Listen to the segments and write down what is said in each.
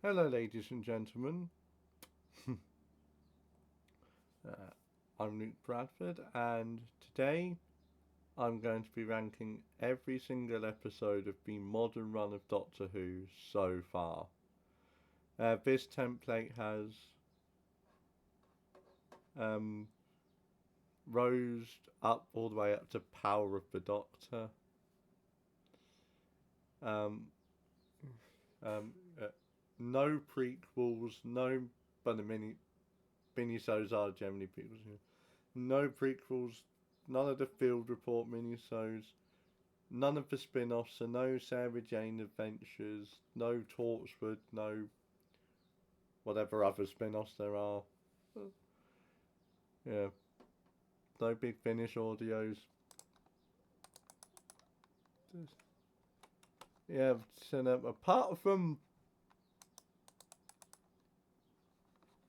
Hello, ladies and gentlemen. uh, I'm Luke Bradford, and today I'm going to be ranking every single episode of the modern run of Doctor Who so far. This template has um, rose up all the way up to Power of the Doctor. Um, um, uh, no prequels, no, but the minisodes are generally prequels. No prequels, none of the Field Report minisodes, none of the spin-offs, so no Sarah Jane Adventures, no Torchwood, no whatever other spin-offs there are. Yeah, no Big Finish audios. Yeah, so apart from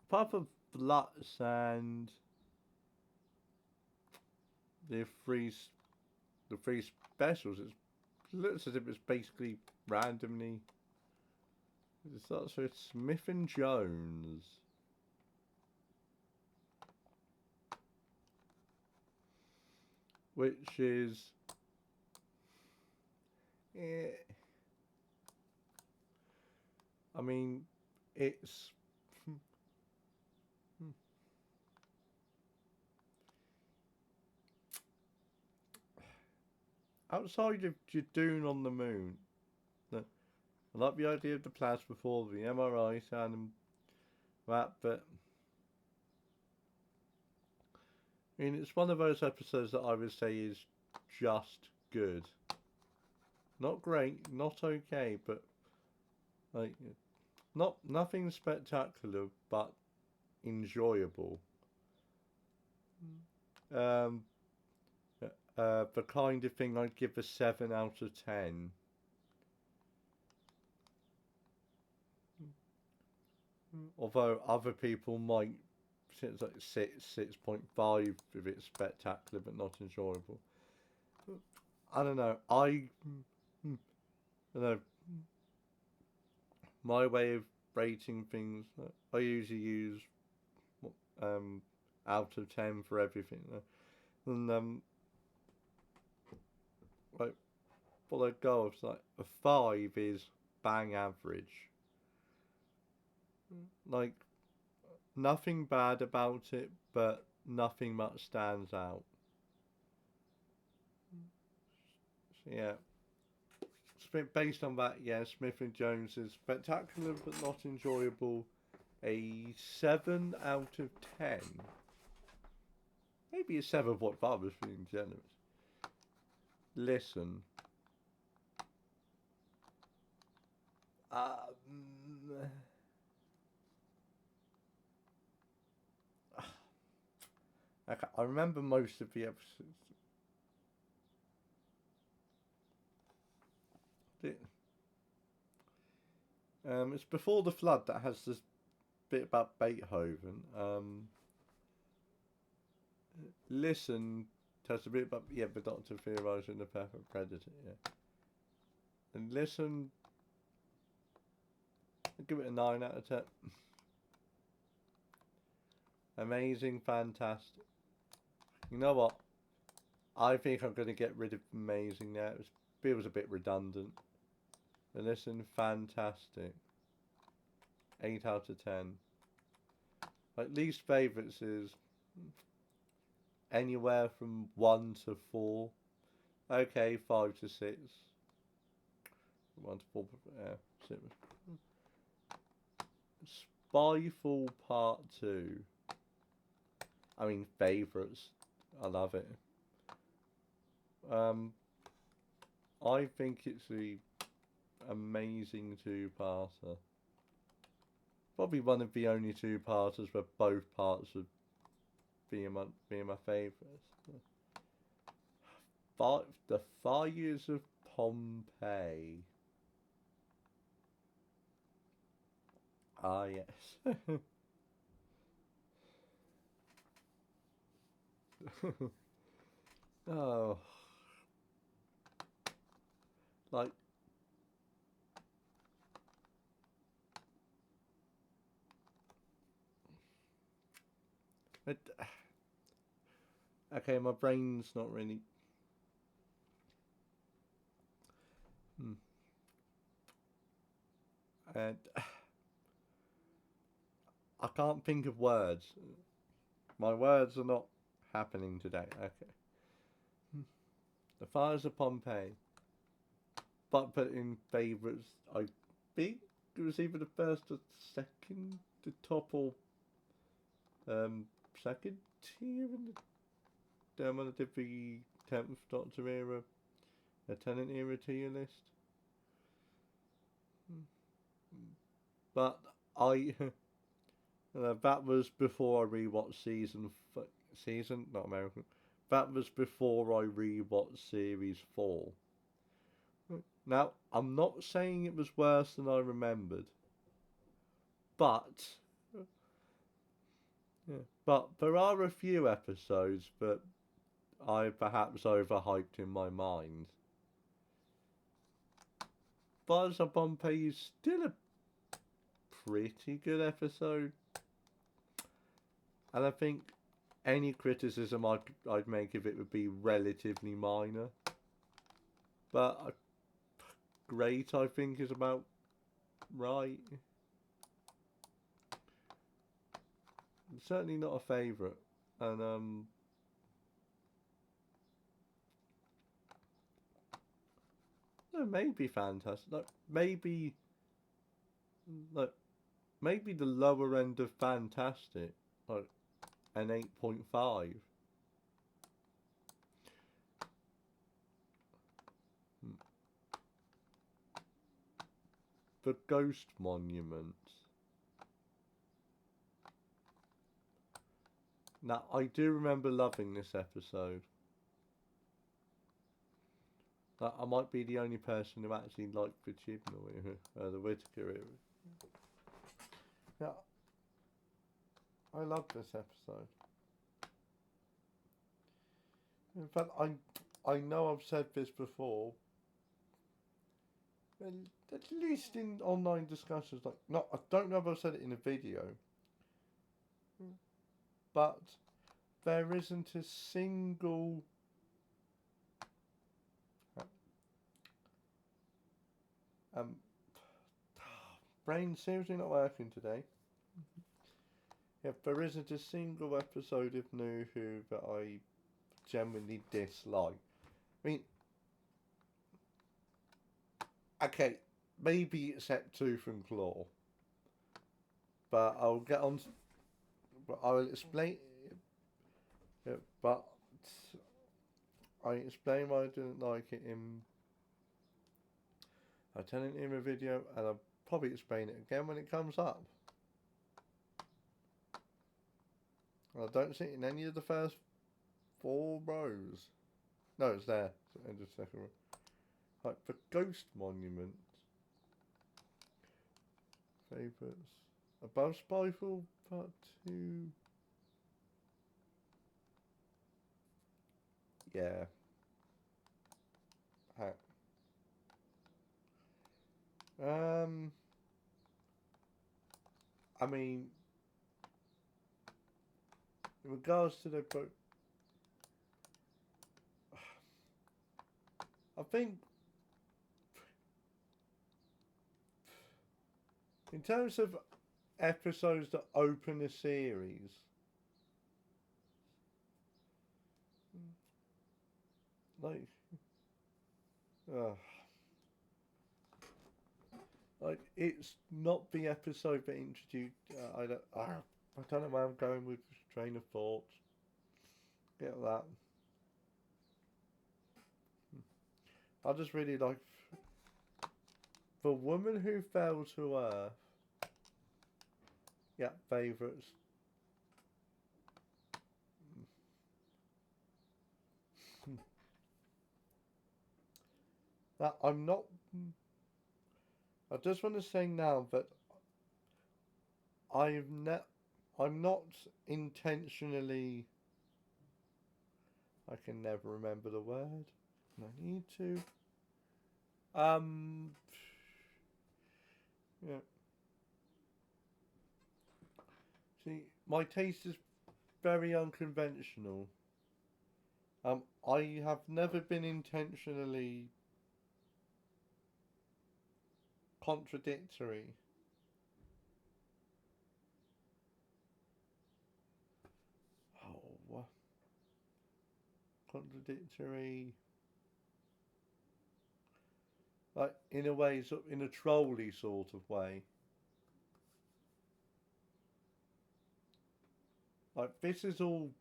Flux and the three the three specials, it looks as if it's basically randomly. It starts with Smith and Jones. Which is I mean, it's outside of Jadoon on the moon. I like the idea of the plasma before the MRI sound and that, but I mean, it's one of those episodes that I would say is just good. Not great, not okay, but like nothing spectacular, but enjoyable. Um, the kind of thing I'd give a 7 out of 10. Although other people might it's like 6.5 if it's spectacular but not enjoyable. I don't know. I don't know. My way of rating things, I usually use um out of 10 for everything. And like what I go with like a 5 is bang average. Like nothing bad about it, but nothing much stands out. So yeah, based on that, yeah, Smith and Jones is spectacular but not enjoyable. A 7 out of 10. Maybe a 7.5 is being generous. Listen. I remember most of the episodes. It's before the flood that has this bit about Beethoven. Listen has a bit about the Doctor theorising the perfect predator. Yeah, and listen, I'll give it a 9 out of 10. Amazing, fantastic. You know what? I think I'm going to get rid of amazing now. It feels a bit redundant. And listen, fantastic. 8 out of 10. Like least favourites is anywhere from 1 to 4. Okay, 5 to 6. 1 to 4. Yeah. Spyfall Part 2. I mean, favourites. I love it. I think it's the amazing two-parter. Probably one of the only two-parters where both parts of being my favourites. The Fires of Pompeii. Ah, yes. Oh, like But, okay, my brain's not really. And I can't think of words. My words are not happening today. Okay. The Fires of Pompeii. But put in favourites, I think it was either the first or second, the top or second tier in the when I did the 10th Doctor era, the Tennant era tier list. But that was before I rewatched season, not American. That was before I rewatched series 4. Now, I'm not saying it was worse than I remembered, but there are a few episodes that I perhaps overhyped in my mind. Fires of Pompeii is still a pretty good episode, and I think any criticism I'd make of it would be relatively minor. But great, I think, is about right. It's certainly not a favourite, and no, maybe fantastic. Maybe the lower end of fantastic, like an 8.5. The Ghost Monument. Now, I do remember loving this episode. I might be the only person who actually liked the Chibnall, the Whittaker era. Yeah, I love this episode. In fact, I know I've said this before, at least in online discussions. I don't know if I've said it in a video, but there isn't a single brain seriously not working today. Yeah, there isn't a single episode of NuWho that I genuinely dislike. I mean, okay, maybe except Tooth and Claw, but I'll get on. But I will explain. But I explain why I didn't like it in a Tennant era video, and I'll probably explain it again when it comes up. I don't see it in any of the first 4 rows. No, it's there. It's in the second row. Like the Ghost Monument. Favourites. Above Spyfall Part 2. Yeah. I mean, in regards to the book, I think in terms of episodes that open a series, like it's not the episode that introduced. I don't know where I'm going with this train of thought. Get that. I just really like The Woman Who Fell to Earth. Yeah, favourites. Now, I just want to say now that I'm not intentionally. I can never remember the word. I need to. Yeah. See, my taste is very unconventional. I have never been intentionally contradictory. Oh, contradictory. Like, in a way, in a trolly sort of way. Like, this is all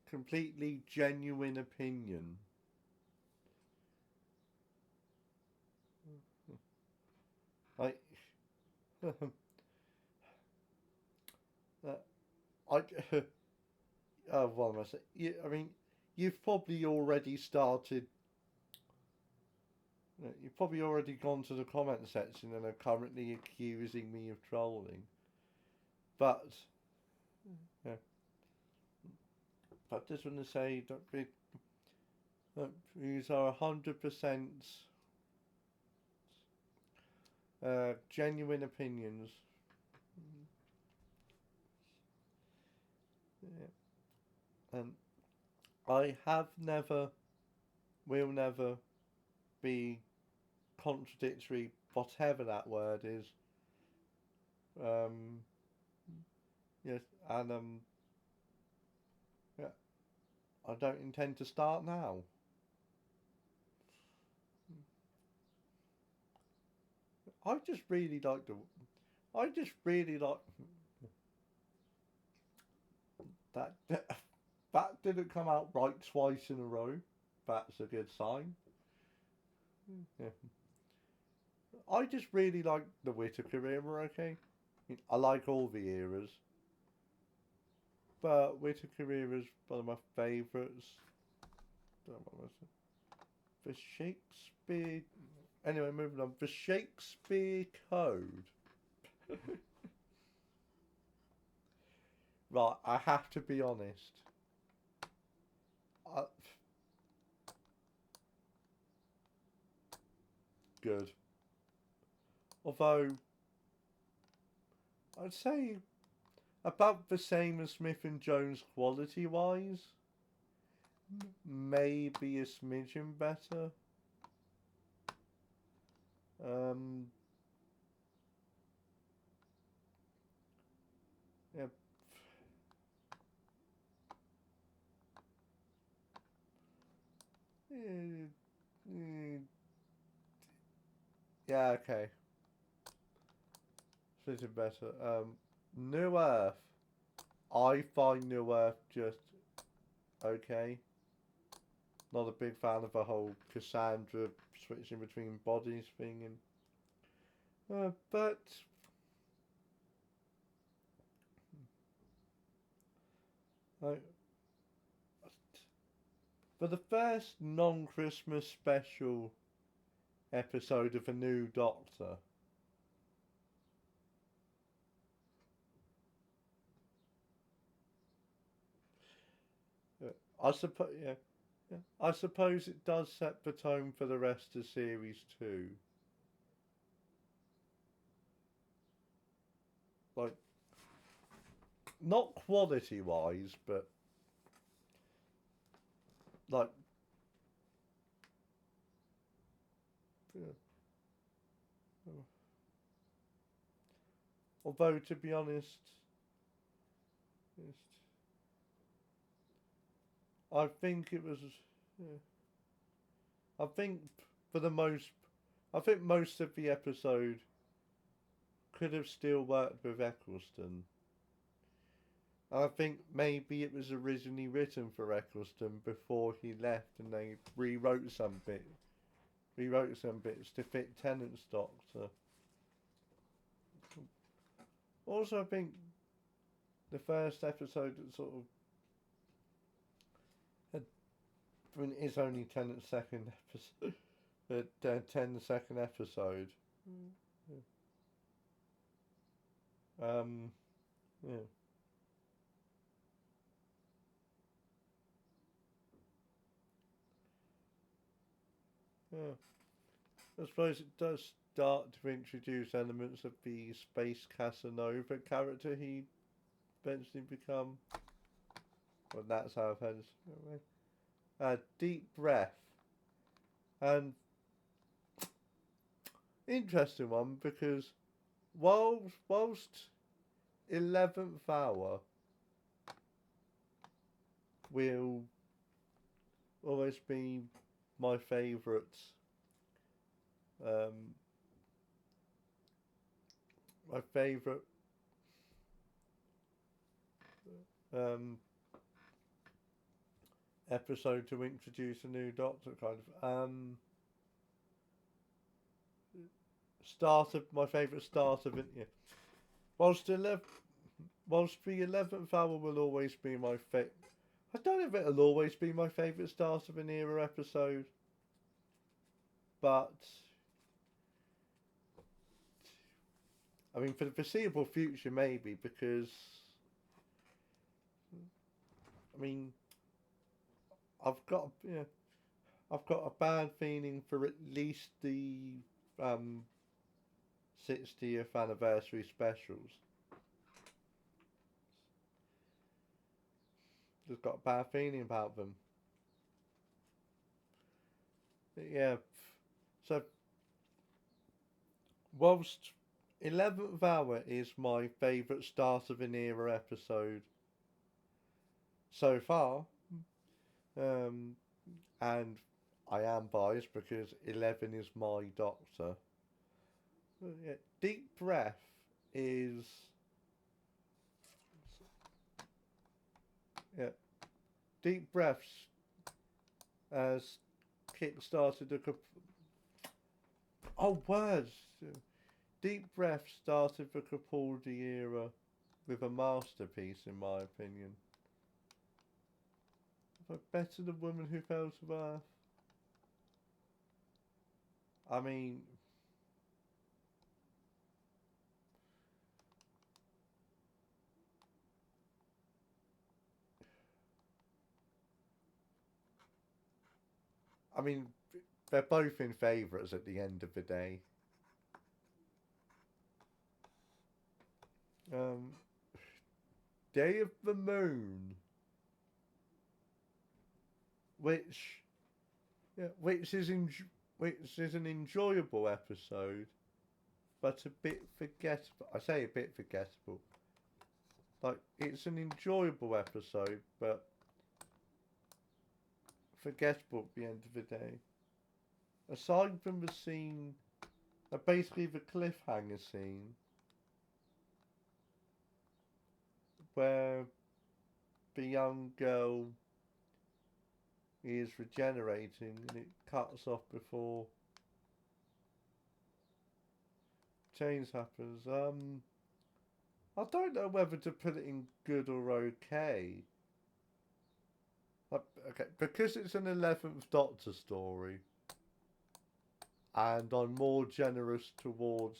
completely genuine opinion. Like, I, what am I saying? I mean, you've probably already started. You've probably already gone to the comment section and are currently accusing me of trolling. But, yeah. But I just want to say that these are 100% genuine opinions. Yeah. And I have never, will never be contradictory, whatever that word is. Yes, and yeah, I don't intend to start now. I just really like the. I just really like that. That didn't come out right twice in a row. That's a good sign. Yeah. I just really like the Whittaker era. Okay, I like all the eras, but Whittaker era is one of my favourites. The Shakespeare. Anyway, moving on. The Shakespeare Code. Right, I have to be honest. Good. Although, I'd say about the same as Smith and Jones quality wise. Maybe a smidgen better. Yeah. Yeah, okay. Smidgen better. New Earth. I find New Earth just okay. Not a big fan of the whole Cassandra switching between bodies thing, but like, for the first non-Christmas special episode of a new Doctor, I suppose, yeah, I suppose it does set the tone for the rest of the series too. Like, not quality wise, but like, yeah. Although to be honest, I think it was. Yeah, I think for the most, I think most of the episode could have still worked with Eccleston. I think maybe it was originally written for Eccleston before he left, and they rewrote some bits to fit Tennant's Doctor. Also, I think the first episode sort of had, I mean, it's only Tennant's second episode, but 10-second episode. Yeah. Yeah. I suppose it does start to introduce elements of the Space Casanova character he eventually become. Well, that's how I've heard it. Deep breath. And interesting one because whilst 11th hour will always be my favourite um, my favourite um, episode to introduce a new Doctor, kind of. Start of my favourite start of it. Yeah. Whilst the 11th hour will always be my favourite. I don't know if it'll always be my favourite start of an era episode, but I mean for the foreseeable future maybe, because I mean I've got a bad feeling for at least the um, 60th anniversary specials. Just got a bad feeling about them. Yeah. So whilst 11th hour is my favourite start of an era episode so far, and I am biased because 11 is my Doctor. Yeah, Deep Breath is yeah, Deep Breaths has kick-started words. Deep Breath started the Capaldi era with a masterpiece, in my opinion. But better The Woman Who Fell to Earth. I mean, I mean, they're both in favourites at the end of the day. Um, Day of the Moon, which yeah, which is an enjoyable episode, but a bit forgettable. I say a bit forgettable. Like it's an enjoyable episode, but forgettable at the end of the day. Aside from the scene, basically the cliffhanger scene, where the young girl is regenerating and it cuts off before change happens. I don't know whether to put it in good or okay. Okay, because it's an 11th Doctor story, and I'm more generous towards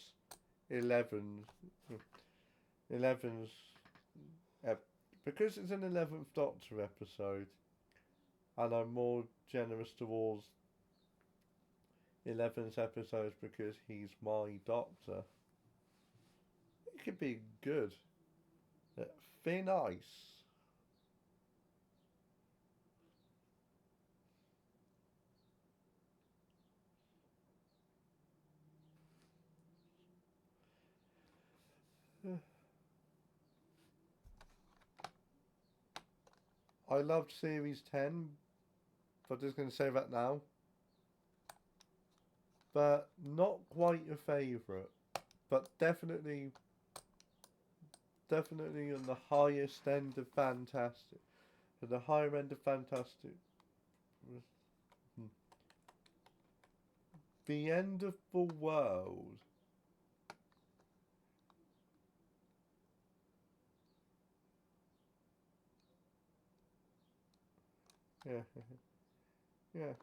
11's. 11's because it's an 11th Doctor episode, and I'm more generous towards 11's episodes because he's my Doctor. It could be good. Thin ice. I loved Series 10, but I'm just going to say that now. But not quite a favourite, but definitely on the highest end of fantastic. At the higher end of fantastic. The End of the World. Yeah. Yeah.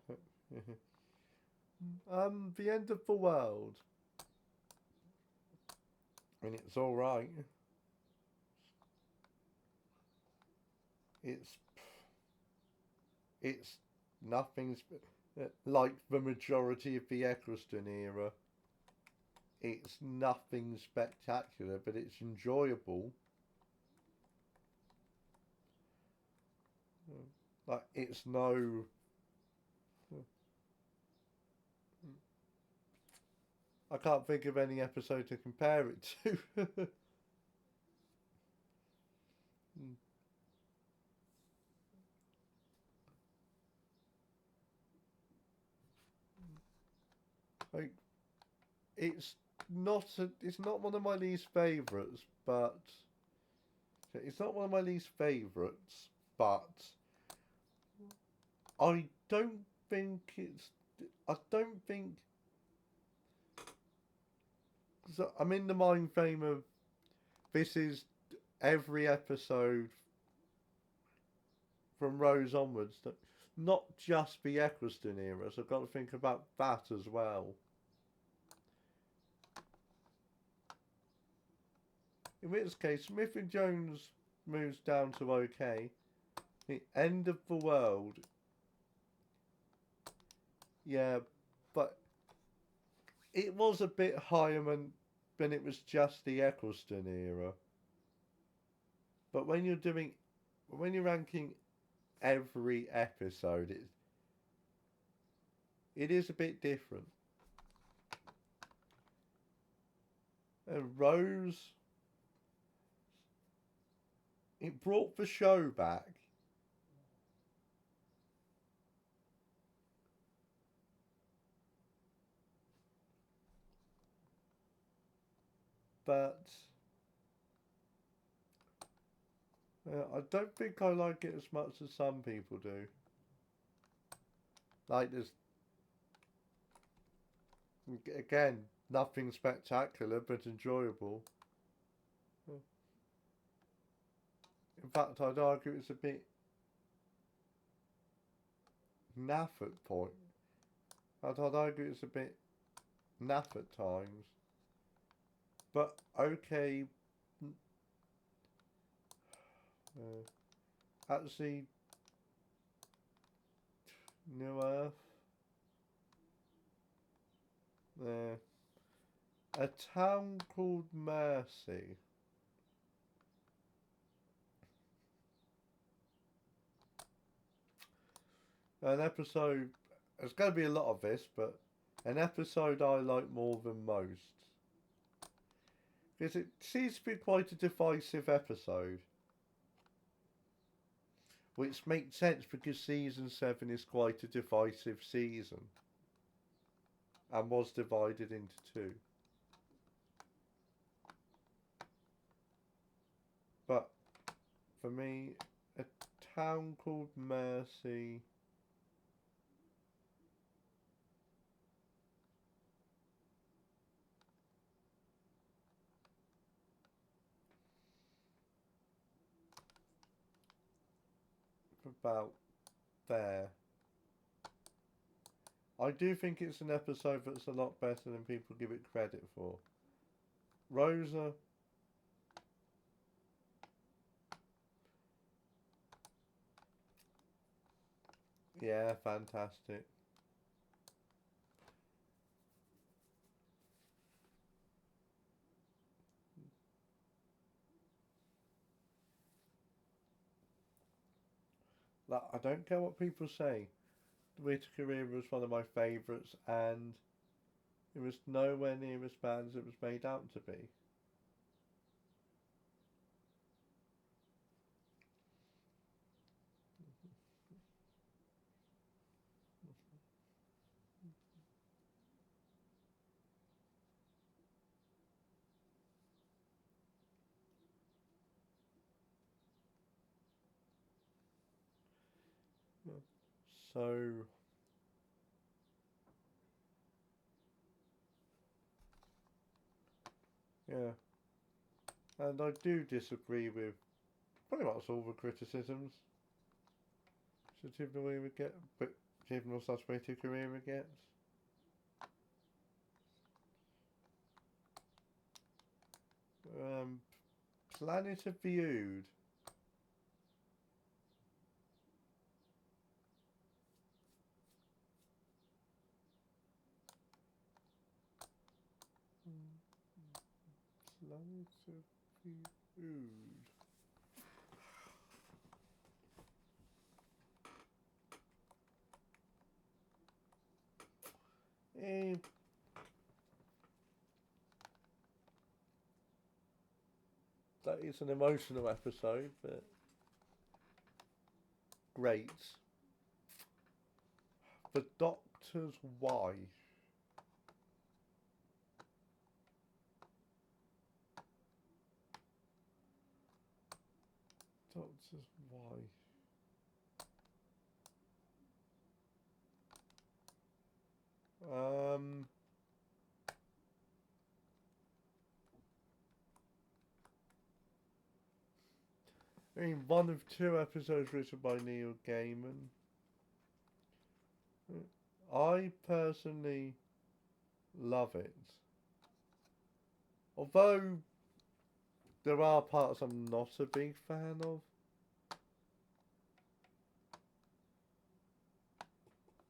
The End of the World. I mean, it's alright. It's it's nothing like the majority of the Eccleston era. It's nothing spectacular, but it's enjoyable. Like, it's no. I can't think of any episode to compare it to. Like, it's it's not one of my least favourites, but it's not one of my least favourites, but I don't think it's. I don't think. So I'm in the mind frame of this is every episode from Rose onwards. Not just the Eccleston era, so I've got to think about that as well. In which case, Smith and Jones moves down to okay. The end of the world. Yeah, but it was a bit higher than it was just the Eccleston era. But when you're ranking every episode, it is a bit different. And Rose, it brought the show back. But I don't think I like it as much as some people do. Like, there's again nothing spectacular but enjoyable. In fact, I'd argue it's a bit naff at point. I'd argue it's a bit naff at times. But okay, actually, New Earth. A town called Mercy. An episode. There's going to be a lot of this, but an episode I like more than most. Because it seems to be quite a divisive episode. Which makes sense because season 7 is quite a divisive season. And was divided into two. But for me, a town called Mercy. About there. I do think it's an episode that's a lot better than people give it credit for. Rosa. Yeah, fantastic. Like, I don't care what people say. Rita Career was one of my favourites, and it was nowhere near as bad as it was made out to be. So, yeah. And I do disagree with pretty much all the criticisms. Should Tiffany Weaver get, but given all such Rita Career gets. Planet of the Ood. Planet of the Ood. it's an emotional episode, but great. The Doctor's Wife. Doctor's Wife. I mean, one of two episodes written by Neil Gaiman. I personally love it. Although there are parts I'm not a big fan of.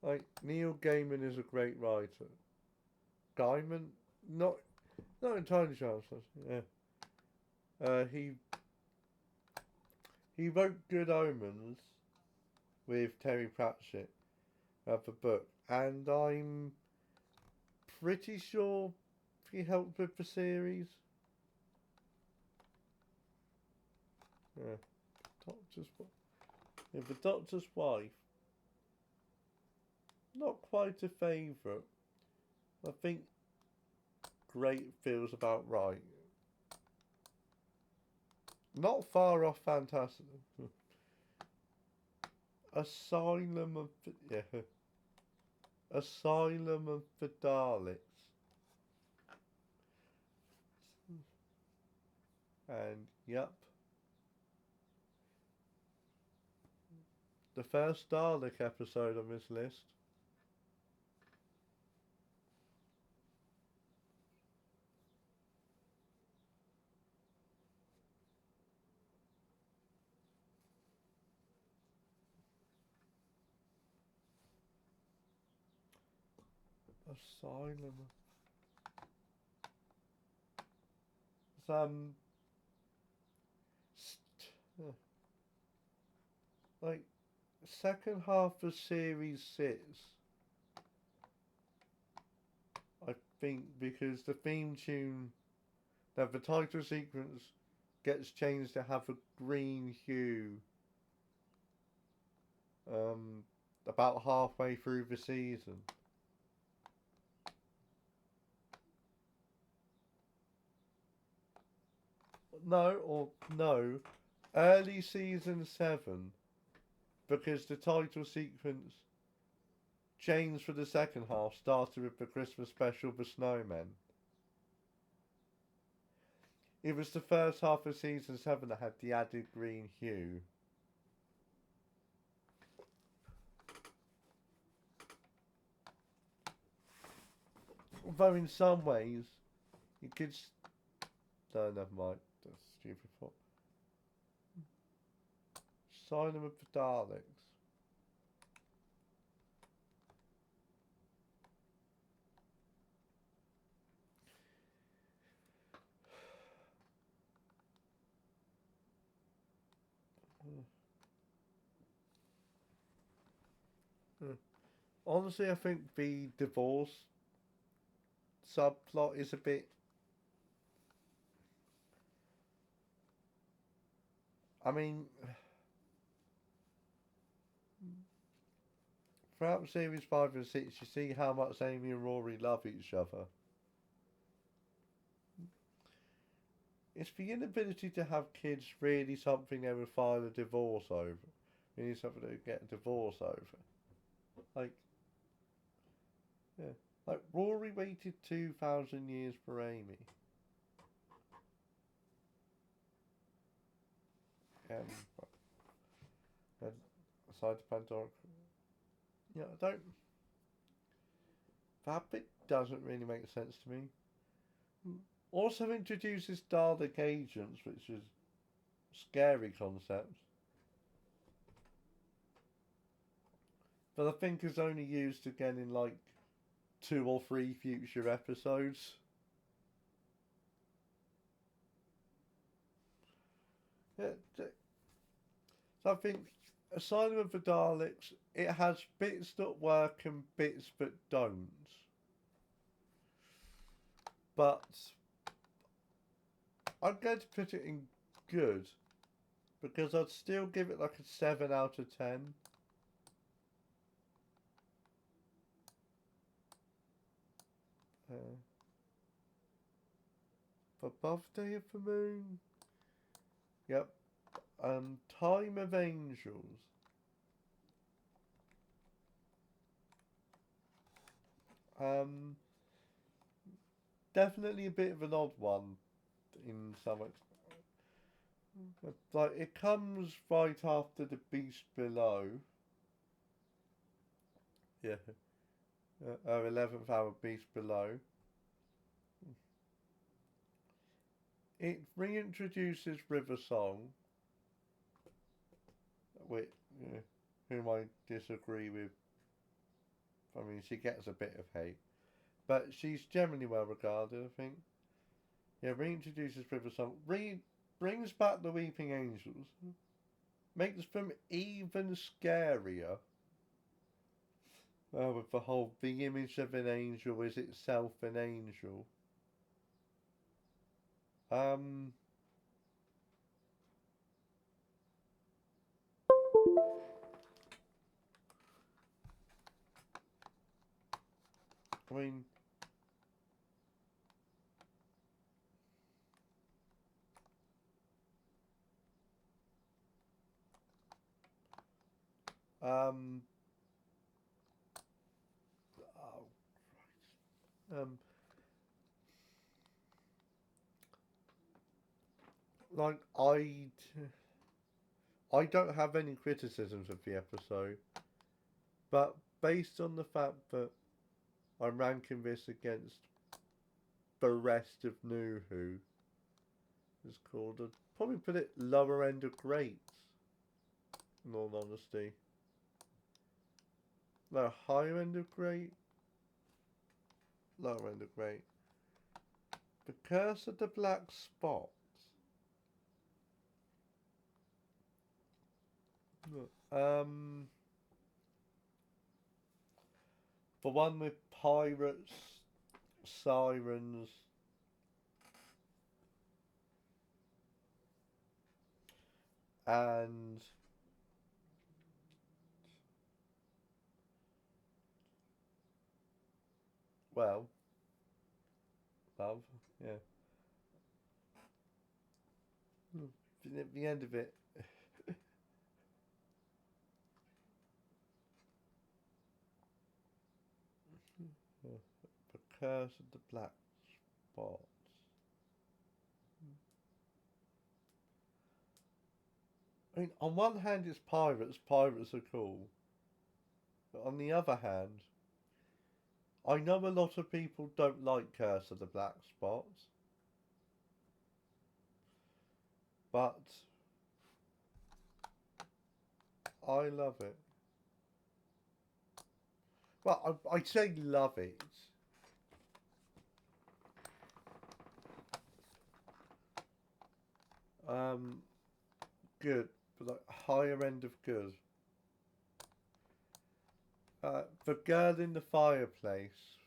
Like, Neil Gaiman is a great writer. Gaiman? Not entirely sure. Yeah. He wrote Good Omens with Terry Pratchett, the book, and I'm pretty sure he helped with the series. Yeah. The Doctor's Wife. Not quite a favourite. I think great feels about right. Not far off fantastic. Asylum of the Daleks. And yep. The first Dalek episode on this list. Asylum. Like, second half of series 6. I think because the theme tune, that the title sequence gets changed to have a green hue. About halfway through the season. No, early season 7, because the title sequence changed for the second half, started with the Christmas special, The Snowman. It was the first half of season 7 that had the added green hue. Although in some ways, you could... No, never mind. That's a stupid thought. Asylum of the Daleks. Honestly, I think the divorce subplot is a bit... I mean... Throughout series 5 and 6, you see how much Amy and Rory love each other. Is the inability to have kids really something they would file a divorce over? You need something to get a divorce over. Like, yeah. Like, Rory waited 2,000 years for Amy. And aside the Pandora... Yeah, I don't... That bit doesn't really make sense to me. Also introduces Dalek agents, which is a scary concept. But I think is only used again in like 2 or 3 future episodes. Yeah, so I think Asylum of the Daleks, it has bits that work and bits that don't. But I'm going to put it in good, because I'd still give it like a 7 out of 10. Above Day of the Moon. Yep. Time of Angels. Definitely a bit of an odd one in some extent. Like, it comes right after The Beast Below. Yeah. 11th Hour Beast Below. It reintroduces River Song, which, whom I disagree with. I mean, she gets a bit of hate, but she's generally well regarded, I think. Yeah, reintroduces River Song, brings back the Weeping Angels, makes them even scarier. With the whole, the image of an angel is itself an angel. I mean, oh, like, I don't have any criticisms of the episode, but based on the fact that I'm ranking this against the rest of NuWho, it's called, I'd probably put it lower end of great, in all honesty. No, higher end of great? Lower end of great. The Curse of the Black Spot. The one with pirates, sirens, and well, love, yeah. At the end of it, the Curse of the Black Spot. I mean, on one hand, it's pirates. Pirates are cool. But on the other hand, I know a lot of people don't like Curse of the Black Spot, but I love it. Well, I say love it. Good, but like higher end of good. The Girl in the Fireplace.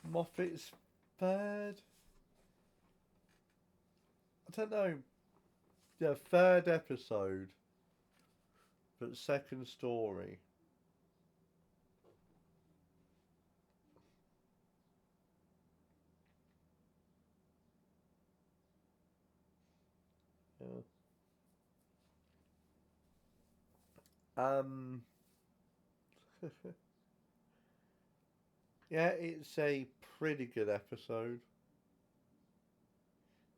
Moffat's third. I don't know. Yeah, third episode, but second story. Yeah. Yeah, it's a pretty good episode.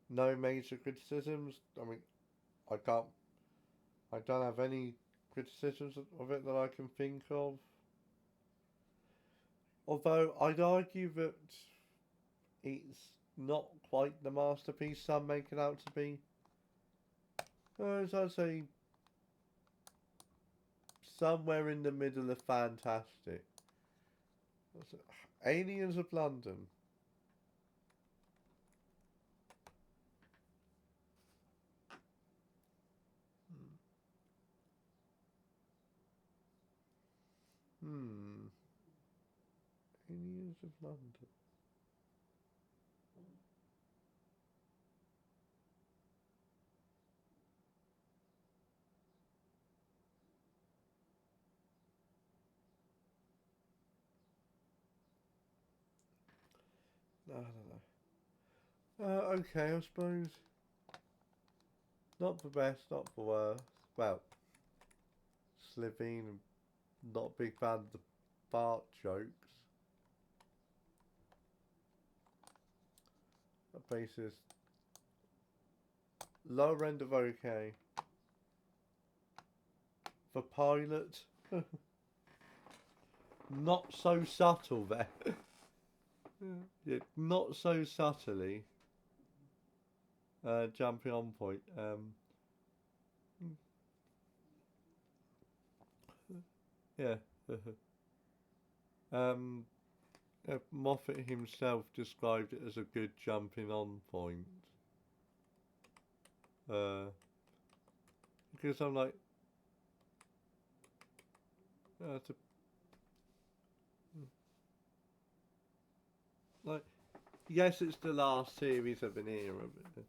No major criticisms. I mean, I can't. I don't have any criticisms of it that I can think of. Although I'd argue that it's not quite the masterpiece some make it out to be. As I'd say, somewhere in the middle of fantastic. Aliens of London. Hmm. of London. I don't know. Okay, I suppose. Not for best, not for worst. Well, Slovene, not a big fan of the fart jokes. A basis. Lower end of okay. For pilot, not so subtle there. Yeah, not so subtly. Jumping on point. Yeah. um, Moffat himself described it as a good jumping on point. Because I'm like, it's like, yes, it's the last series of an era, but the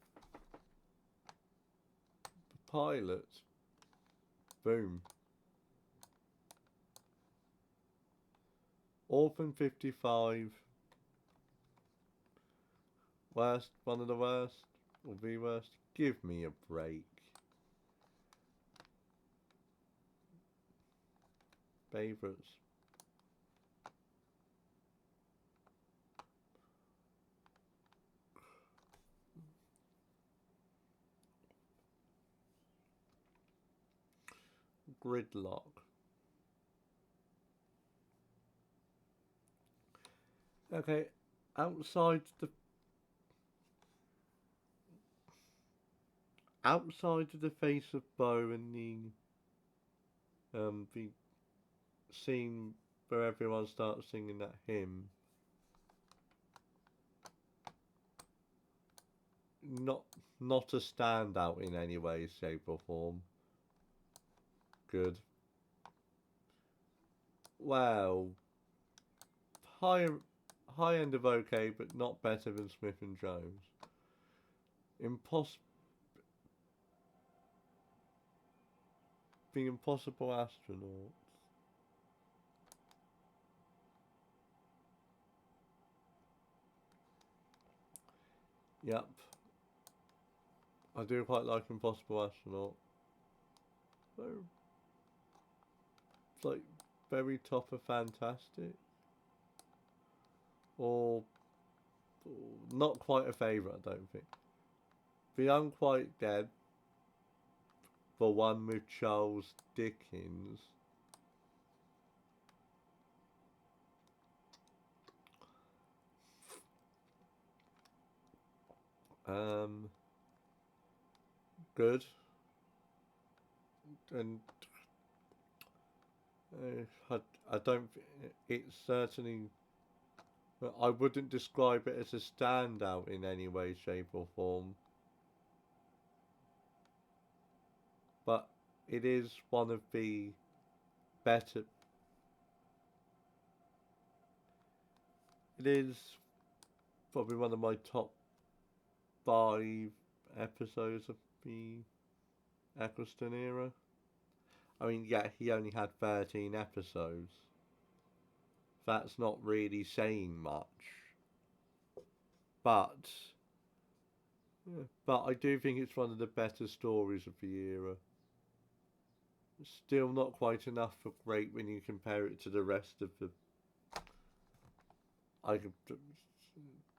pilot, boom. Orphan 55, worst, one of the worst, or the worst. Give me a break. Favourites. Gridlock. Okay, outside the outside of the face of Bo and the scene where everyone starts singing that hymn. Not not a standout in any way, shape or form. Good. Well, high high end of okay, but not better than Smith and Jones. The Impossible Astronaut. Yep. I do quite like Impossible Astronaut. So, it's like very top of fantastic. Or not quite a favourite, I don't think. The Unquite Dead, the one with Charles Dickens. Good. And I don't. It's certainly. I wouldn't describe it as a standout in any way, shape, or form. But it is one of the better. It is probably one of my top 5 episodes of the Eccleston era. I mean, yeah, he only had 13 episodes. That's not really saying much. But, yeah, but I do think it's one of the better stories of the era. Still not quite enough for great when you compare it to the rest of the. I could,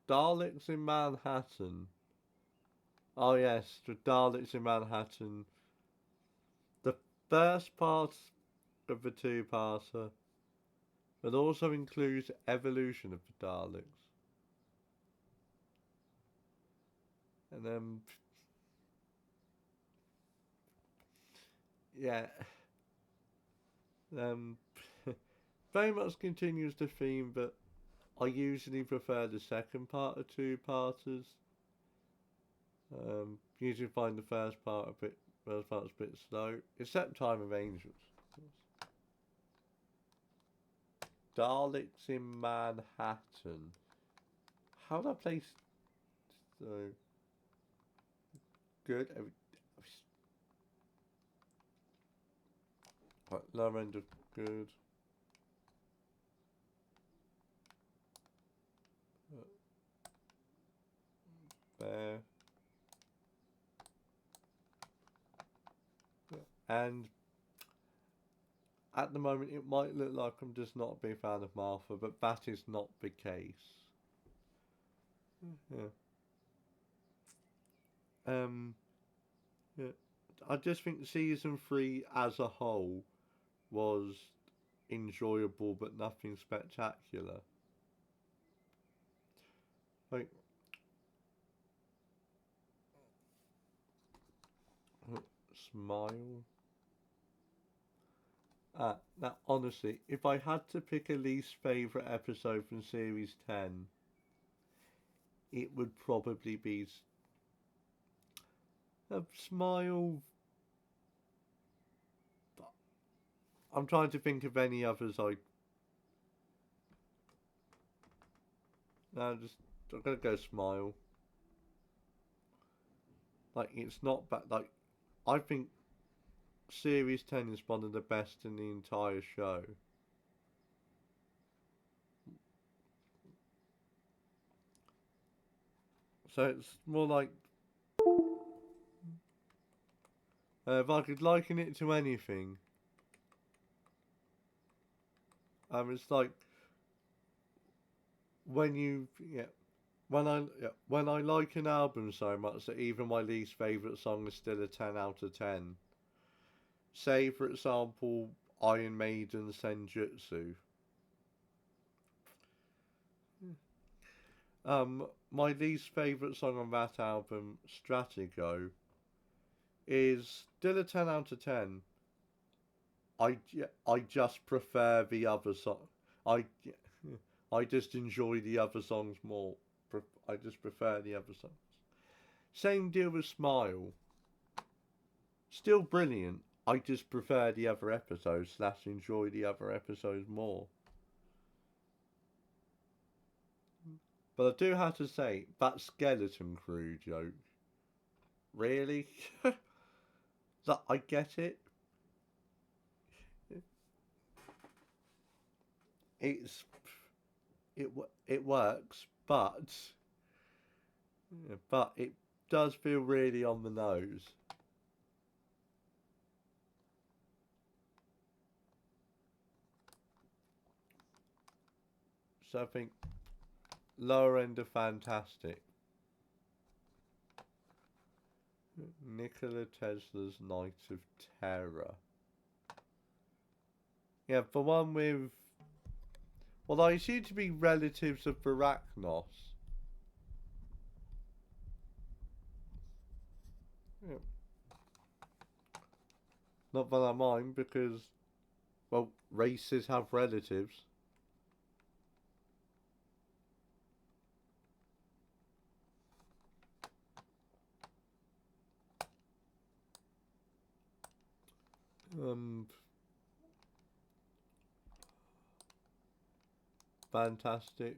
Daleks in Manhattan. Oh yes, the Daleks in Manhattan. The first part of the two-parter, but also includes Evolution of the Daleks. And then, yeah, um, very much continues the theme, but I usually prefer the second part of two-parters. Usually find the first part's a bit slow, except Time of Angels. Daleks in Manhattan. How do I place so good? Right, lower end of good. There. And at the moment, it might look like I'm just not a big fan of Martha, but that is not the case. Yeah. Yeah. I just think season 3 as a whole was enjoyable, but nothing spectacular. Like, smile. Now, honestly, if I had to pick a least favourite episode from Series 10, it would probably be Smile. I'm trying to think of any others I'm gonna go Smile. Like, it's not bad. Like, I think Series 10 is one of the best in the entire show. So it's more like, if I could liken it to anything, it's like when you when I like an album so much that even my least favourite song is still a 10 out of 10. Say, for example, Iron Maiden Senjutsu. My least favourite song on that album, Stratigo, is still a 10 out of 10. I just prefer the other song. I I just enjoy the other songs more. I just prefer the other songs. Same deal with Smile. Still brilliant. I just prefer the other episodes / enjoy the other episodes more. But I do have to say, that Skeleton Crew joke. Really? That I get it. It's it works, but it does feel really on the nose. So I think lower end of fantastic. Nikola Tesla's Night of Terror. Yeah, the one with, well, they seem to be relatives of Barachnos. Yeah. Not that I mind, because, well, races have relatives. Fantastic.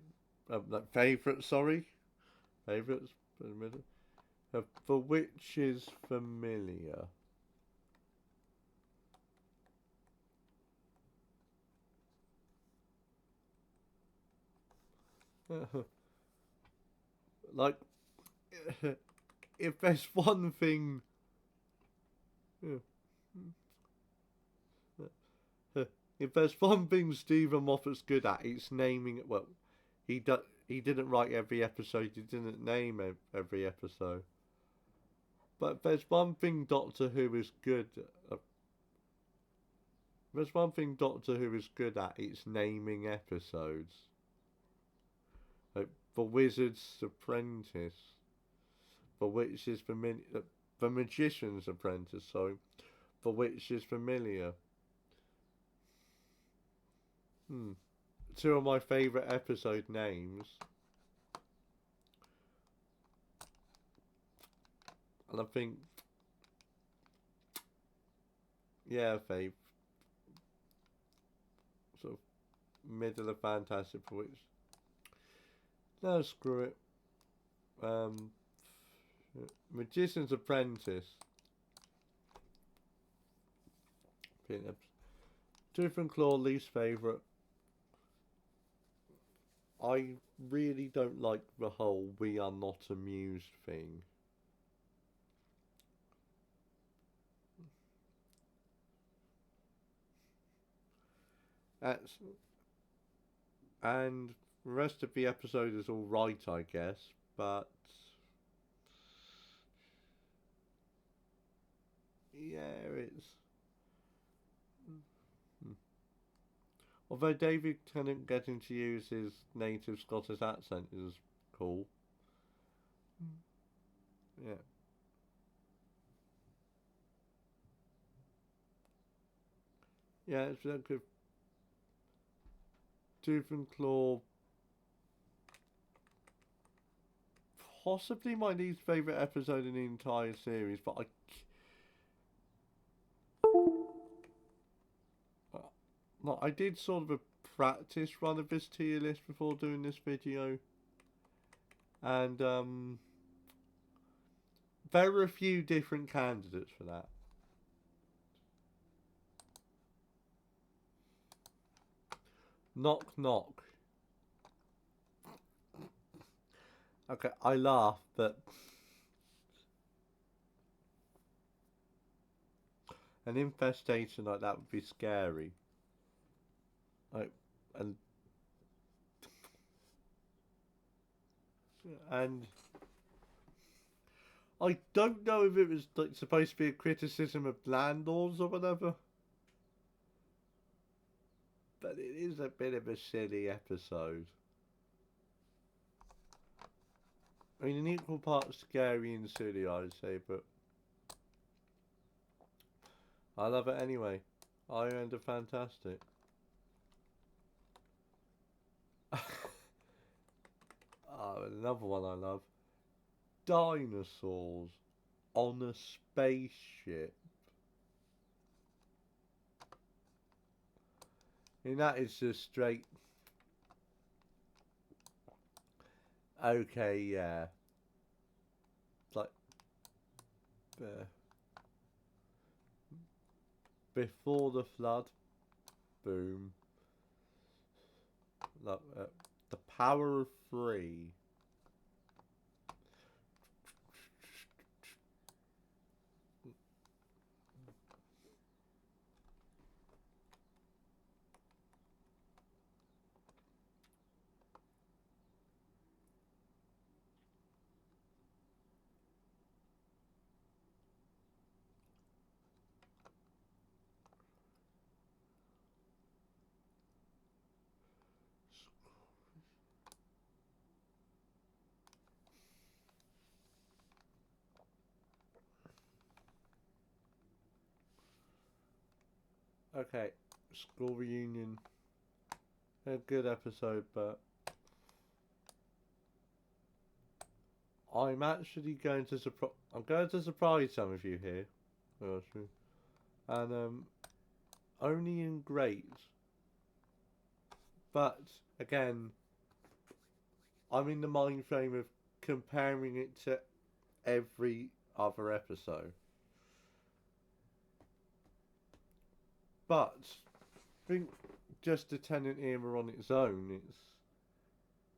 Favourite, sorry? Favourites? For which is familiar. Like, if there's one thing, if there's one thing Stephen Moffat's good at, it's naming it. Well, he didn't write every episode. He didn't name every episode. But if there's one thing Doctor Who is good at, there's one thing Doctor Who is good at, it's naming episodes. Like The Wizard's Apprentice, The Witch is Familiar, The Magician's Apprentice, sorry, The Witch is Familiar. Two of my favourite episode names. And I think, yeah, Faith. Sort of middle of Fantastic Four. Which, no, screw it. Um, Magician's Apprentice. Tooth and Claw, least favourite. I really don't like the whole "we are not amused" thing. That's and the rest of the episode is all right, I guess, but yeah, it's. Although David Tennant getting to use his native Scottish accent is cool. Yeah. Yeah, it's a good. Tooth and Claw, possibly my least favourite episode in the entire series, but I did sort of a practice run of this tier list before doing this video, and there were a few different candidates for that. Knock knock. Okay, I laugh, but an infestation like that would be scary. Like, and and I don't know if it was like supposed to be a criticism of landlords or whatever, but it is a bit of a silly episode. I mean, an equal part scary and silly, I'd say, but I love it anyway. I end a fantastic. Another one I love. Dinosaurs on a spaceship. And that is just straight. Okay, yeah. It's like before the flood. Boom. Like, the power of three. Okay, school reunion. A good episode, but I'm actually going to surprise. I'm going to surprise some of you here, and only in grades. But again, I'm in the mind frame of comparing it to every other episode. But I think just the Tenant era on its own, it's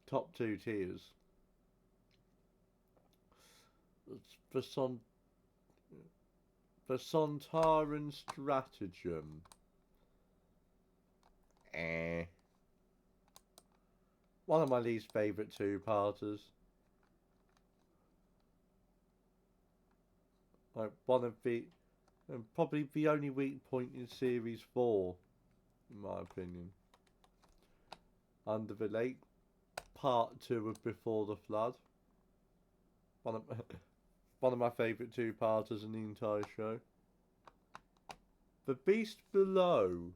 top 2 tiers. It's the Sontaran Stratagem. One of my least favourite two-parters. Like one of the, and probably the only weak point in series 4, in my opinion. Under the Lake, part 2 of Before the Flood. One of my favourite two-parters in the entire show. The Beast Below.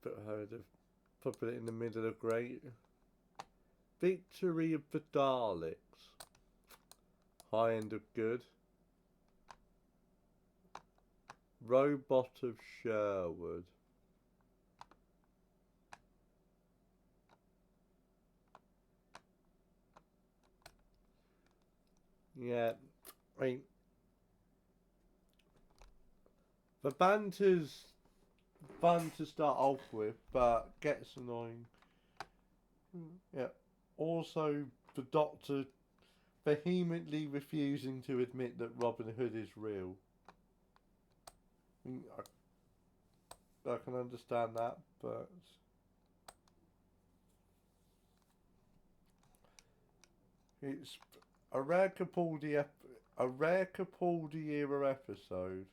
But heard of put it in the middle of great. Victory of the Daleks. High end of good. Robot of Sherwood. Yeah, I mean, the banter's fun to start off with, but gets annoying. Yeah. Also, the Doctor vehemently refusing to admit that Robin Hood is real. I can understand that, but it's a rare Capaldi era episode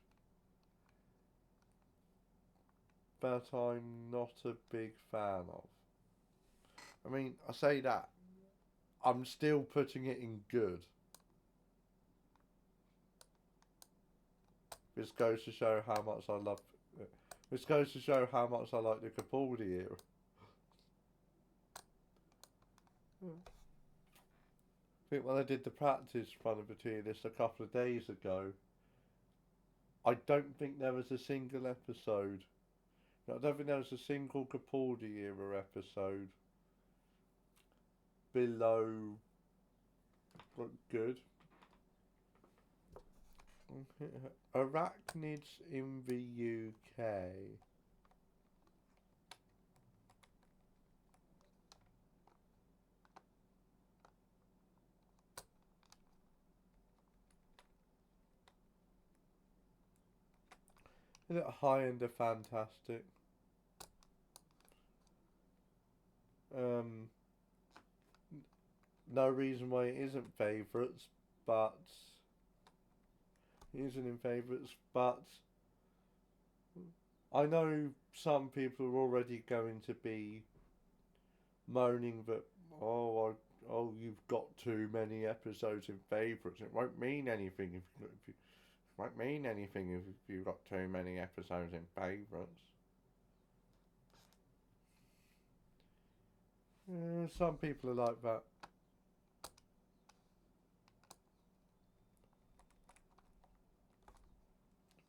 that I'm not a big fan of. I mean, I say that, I'm still putting it in good. This goes to show how much I love. This goes to show how much I like the Capaldi era. I think when I did the practice run of the tier list a couple of days ago, I don't think there was a single episode. I don't think there was a single Capaldi era episode below good. Arachnids in the UK. Is it high end of fantastic? No reason why it isn't favourites, but it isn't in favourites, but I know some people are already going to be moaning that you've got too many episodes in favourites. It won't mean anything if you've got too many episodes in favourites. Some people are like that.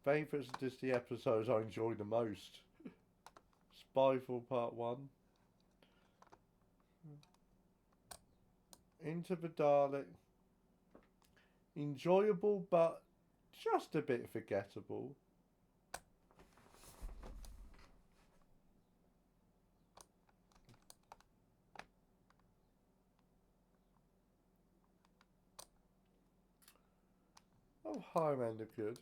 Favourites are just the episodes I enjoy the most. Spyfall Part 1. Into the Dalek. Enjoyable, but just a bit forgettable. Oh, high end of good.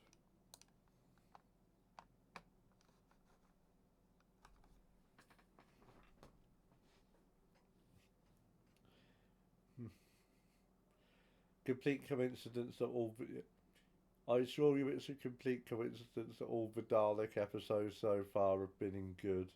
Complete coincidence that I assure you it's a complete coincidence that all the Dalek episodes so far have been in good.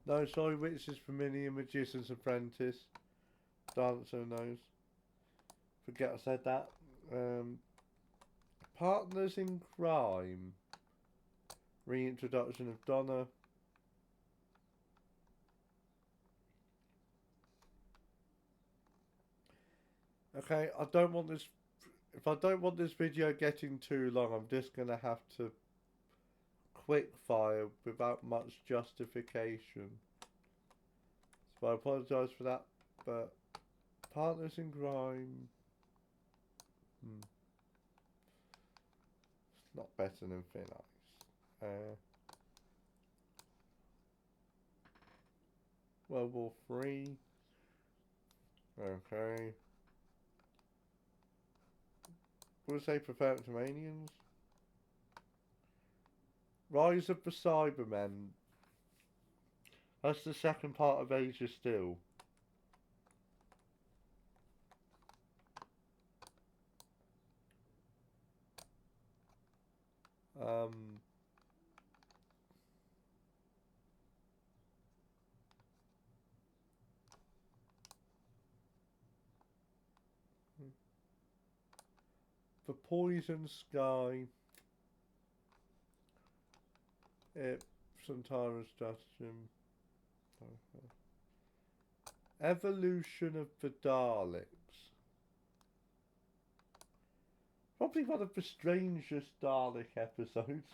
No, sorry, Witches Familiar, Magician's Apprentice, Dancer knows. Forget I said that. Partners in Crime. Reintroduction of Donna. Okay, I don't want this. If I don't want this video getting too long, I'm just gonna have to quick fire without much justification. So I apologise for that, but Partners in Crime. It's not better than Thin Ice. World War 3. Okay. Would I say prefer it to Manians? Rise of the Cybermen. That's the second part of Age of Steel. Um, the Poison Sky. Some time stratagem. Evolution of the Daleks. Probably one of the strangest Dalek episodes.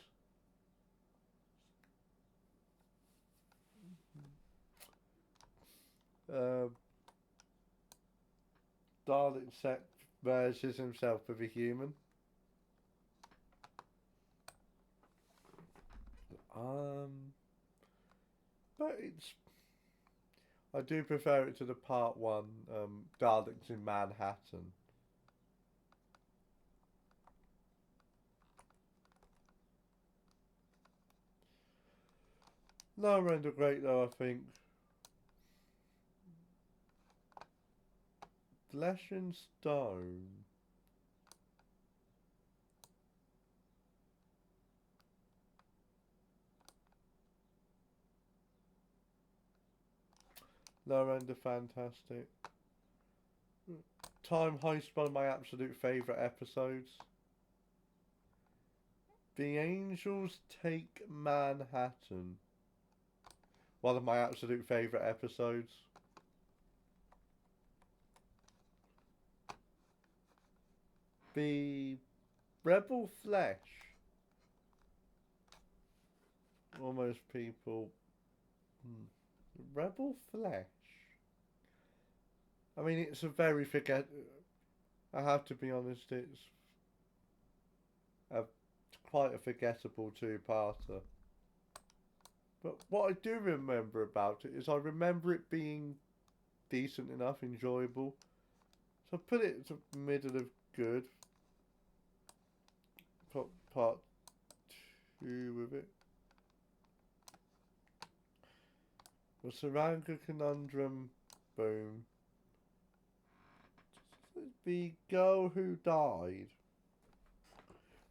Dalek set merges himself with a human. But I do prefer it to the part one, Daleks in Manhattan. Lower end of great though, I think. Flesh and Stone. Lower end of fantastic. Time Heist, one of my absolute favourite episodes. The Angels Take Manhattan. One of my absolute favourite episodes. The Rebel Flesh. Almost people. Rebel Flesh. I mean, it's a very I have to be honest, it's quite a forgettable two-parter. But what I do remember about it is I remember it being decent enough, enjoyable. So I put it to middle of good. Put part 2 with it. The Saranga Conundrum, boom. The Girl Who Died.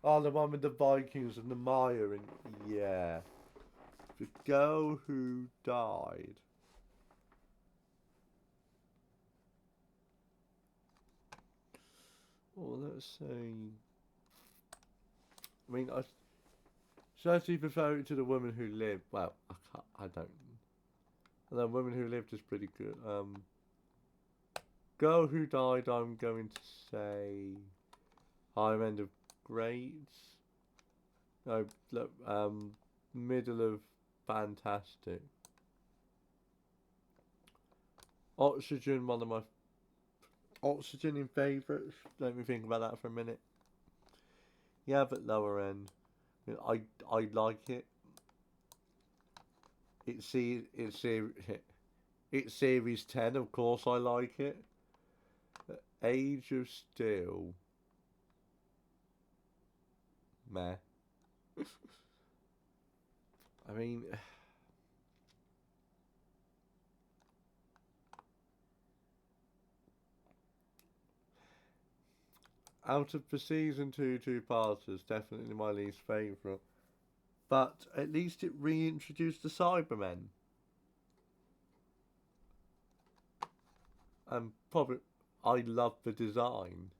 Oh, the one with the Vikings and the Maya and yeah. The Girl Who Died. Oh, let's see. I mean, I certainly prefer it to The Woman Who Lived. Well, I don't. The Woman Who Lived is pretty good. Girl Who Died, I'm going to say higher end of grades. No, look, middle of fantastic. Oxygen, one of my Oxygen in favourites. Let me think about that for a minute. Yeah, but lower end. I like it. It's series 10, of course I like it. Age of Steel. Meh. I mean, out of the season 2 two-parters, definitely my least favourite. But at least it reintroduced the Cybermen. And probably, I love the design.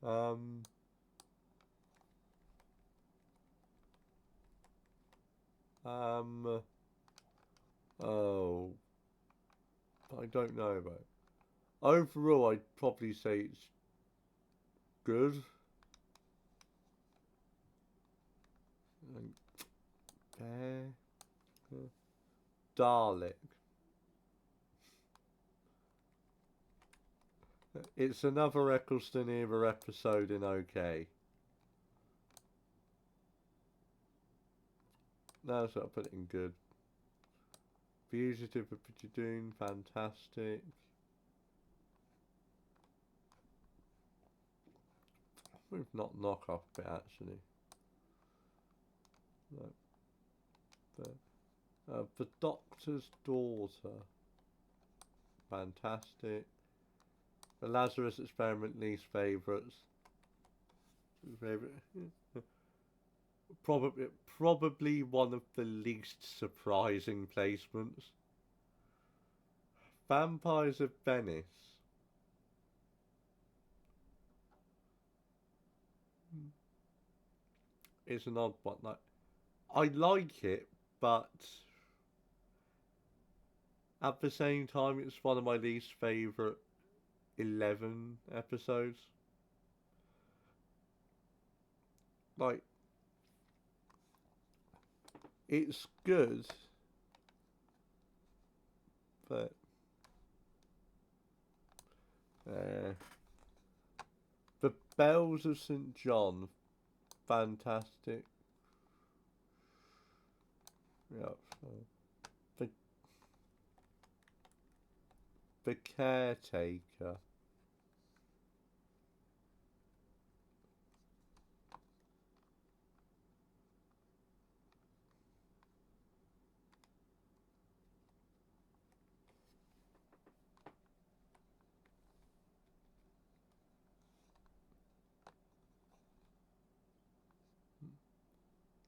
Oh, I don't know about it. Overall, I'd probably say it's good. Dalek. It's another Eccleston era episode in OK. That's what I put it in good. Fugitive of Pichidoon, fantastic. We've not knockoff bit actually. No. The Doctor's Daughter, fantastic. The Lazarus Experiment, least favourites. Favourite. Probably one of the least surprising placements. Vampires of Venice. It's an odd one. Like, I like it, but at the same time, it's one of my least favourite 11 episodes. Like, it's good, but the Bells of St. John, fantastic. Yep. The the Caretaker.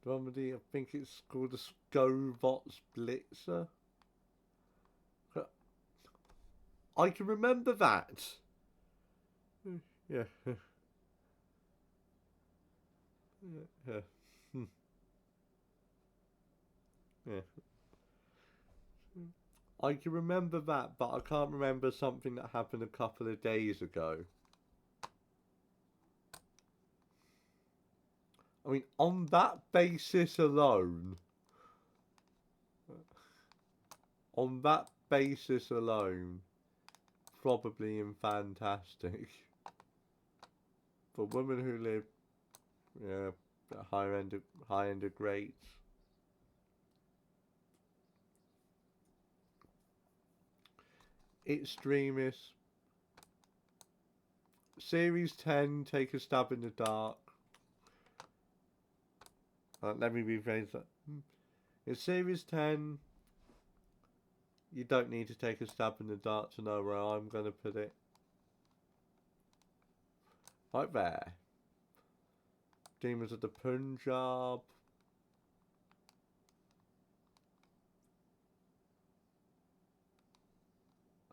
Dramedy, I think it's called the Scovots Blitzer. I can remember that. Yeah. Yeah. Yeah. I can remember that, but I can't remember something that happened a couple of days ago. I mean, on that basis alone, probably in Fantastic. For Women Who Live, yeah, high end of greats. Extremists. Series 10, Take a Stab in the Dark. Let me rephrase that. In Series 10, you don't need to take a stab in the dark to know where I'm going to put it. Right there. Demons of the Punjab.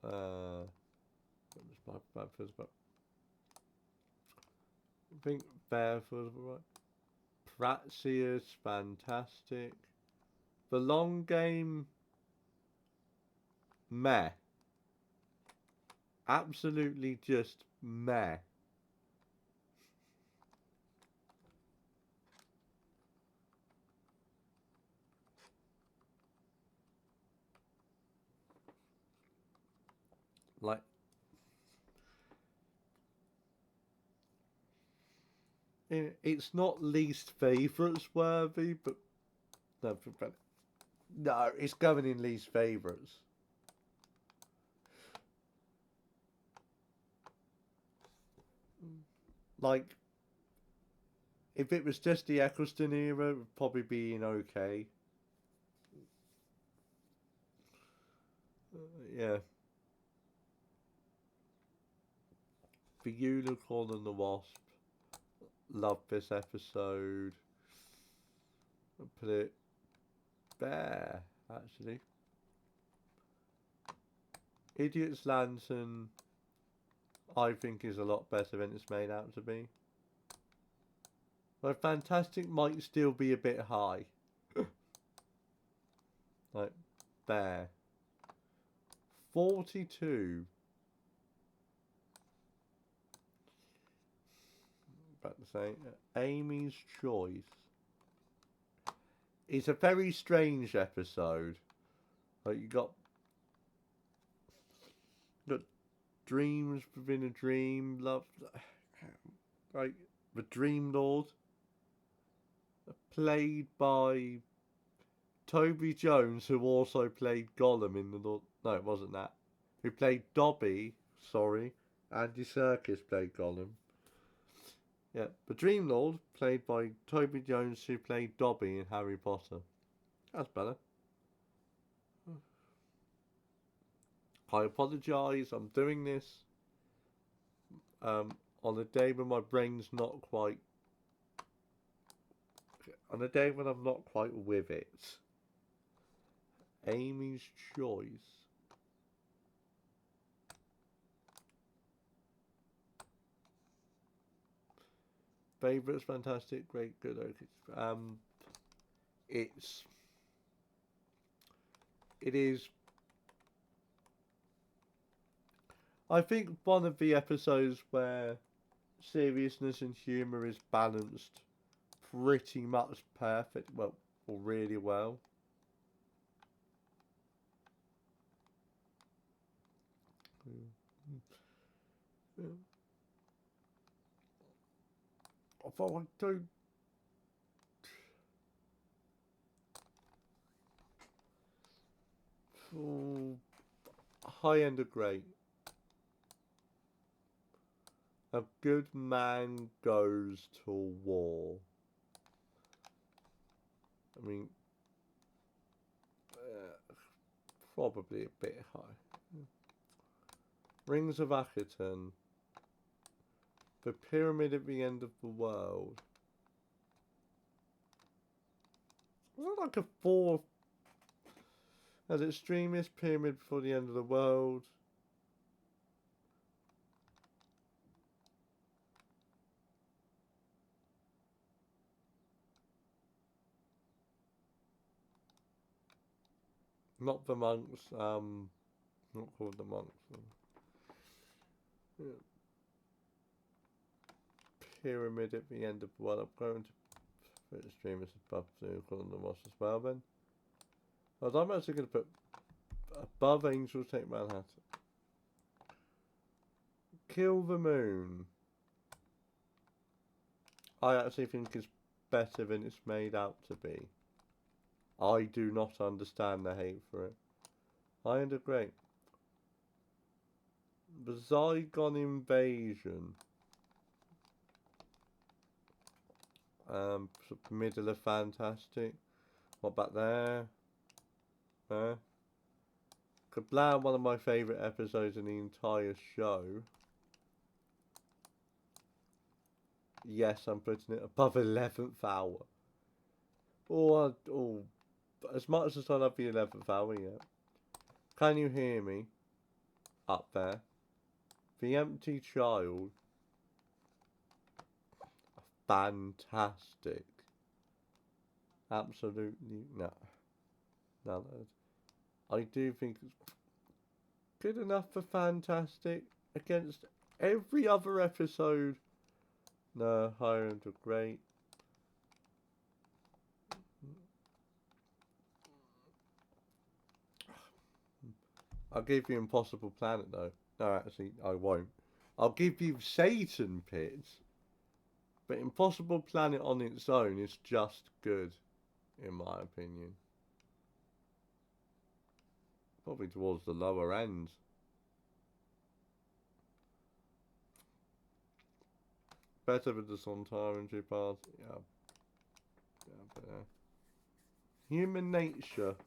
I think Barefoot, right? Pratzia's fantastic. The Long Game, meh. Absolutely just meh. Like, it's not least favourites worthy, but no, it's going in least favourites. Like, if it was just the Eccleston era, it would probably be in okay. Yeah. The Unicorn and the Wasp. Love this episode. I'll put it there, actually. Idiot's Lantern, I think, is a lot better than it's made out to be. But Fantastic might still be a bit high. Like, there. 42. About to say, Amy's Choice. It's a very strange episode. Like, you got dreams within a dream, love. Like, the Dream Lord. Played by Toby Jones, who also played Gollum in the Lord. No, it wasn't that. Who played Dobby, sorry. Andy Serkis played Gollum. Yeah, the Dream Lord, played by Toby Jones, who played Dobby in Harry Potter. That's better. I apologise, I'm doing this On a day when my brain's not quite, on a day when I'm not quite with it, Amy's Choice. Favourites, fantastic, great, good, okay. It is, I think, one of the episodes where seriousness and humour is balanced pretty much perfect, well, or really well. Although I don't. Oh, high end of great. A good man goes to war. I mean, probably a bit high. Rings of Akhenaten. The Pyramid at the End of the World. Was that like a 4? As extremist pyramid before the end of the world. Not the monks. Not called the monks. Yeah. Pyramid at the end of the world. I'm going to put extremist above to call them the Moss as well. Then, I'm actually going to put above Angels Take Manhattan. Kill the Moon. I actually think it's better than it's made out to be. I do not understand the hate for it. I agree. The Zygon Invasion. Middle of fantastic. What about there? Kablam, one of my favourite episodes in the entire show. Yes, I'm putting it above 11th hour. Oh, as much as I love the 11th hour, yeah. Can you hear me? Up there. The Empty Child. Fantastic. Absolutely no. No. I do think it's good enough for fantastic against every other episode. No, higher end of great. I'll give you Impossible Planet though. No, actually, I won't. I'll give you Satan Pit. But Impossible Planet on its own is just good, in my opinion. Probably towards the lower end. Better with the Sontar in 2 parts. Yeah. But, Human Nature.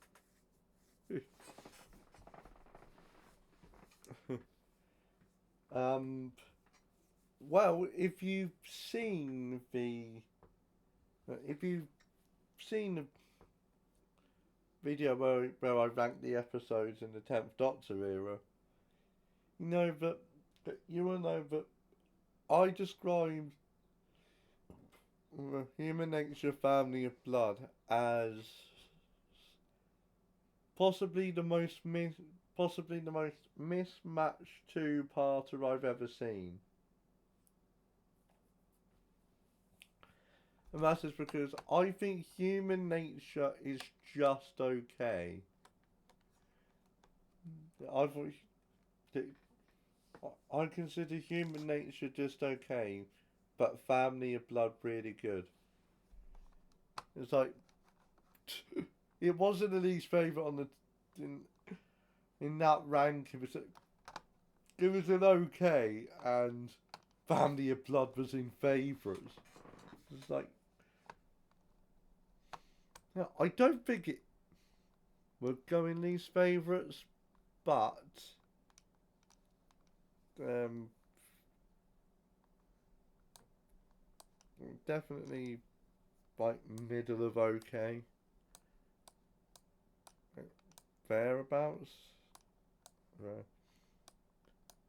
Well, if you've seen the video where I ranked the episodes in the 10th Doctor era, you know that you will know that I described Human Nature Family of Blood as possibly the most mismatched 2-parter I've ever seen. And that is because I think Human Nature is just okay. I consider Human Nature just okay, but Family of Blood really good. It's like it wasn't the least favourite on in that rank. It was an okay, and Family of Blood was in favourites. It's like, now, I don't think it would go in least favourites, but definitely like middle of okay. Thereabouts.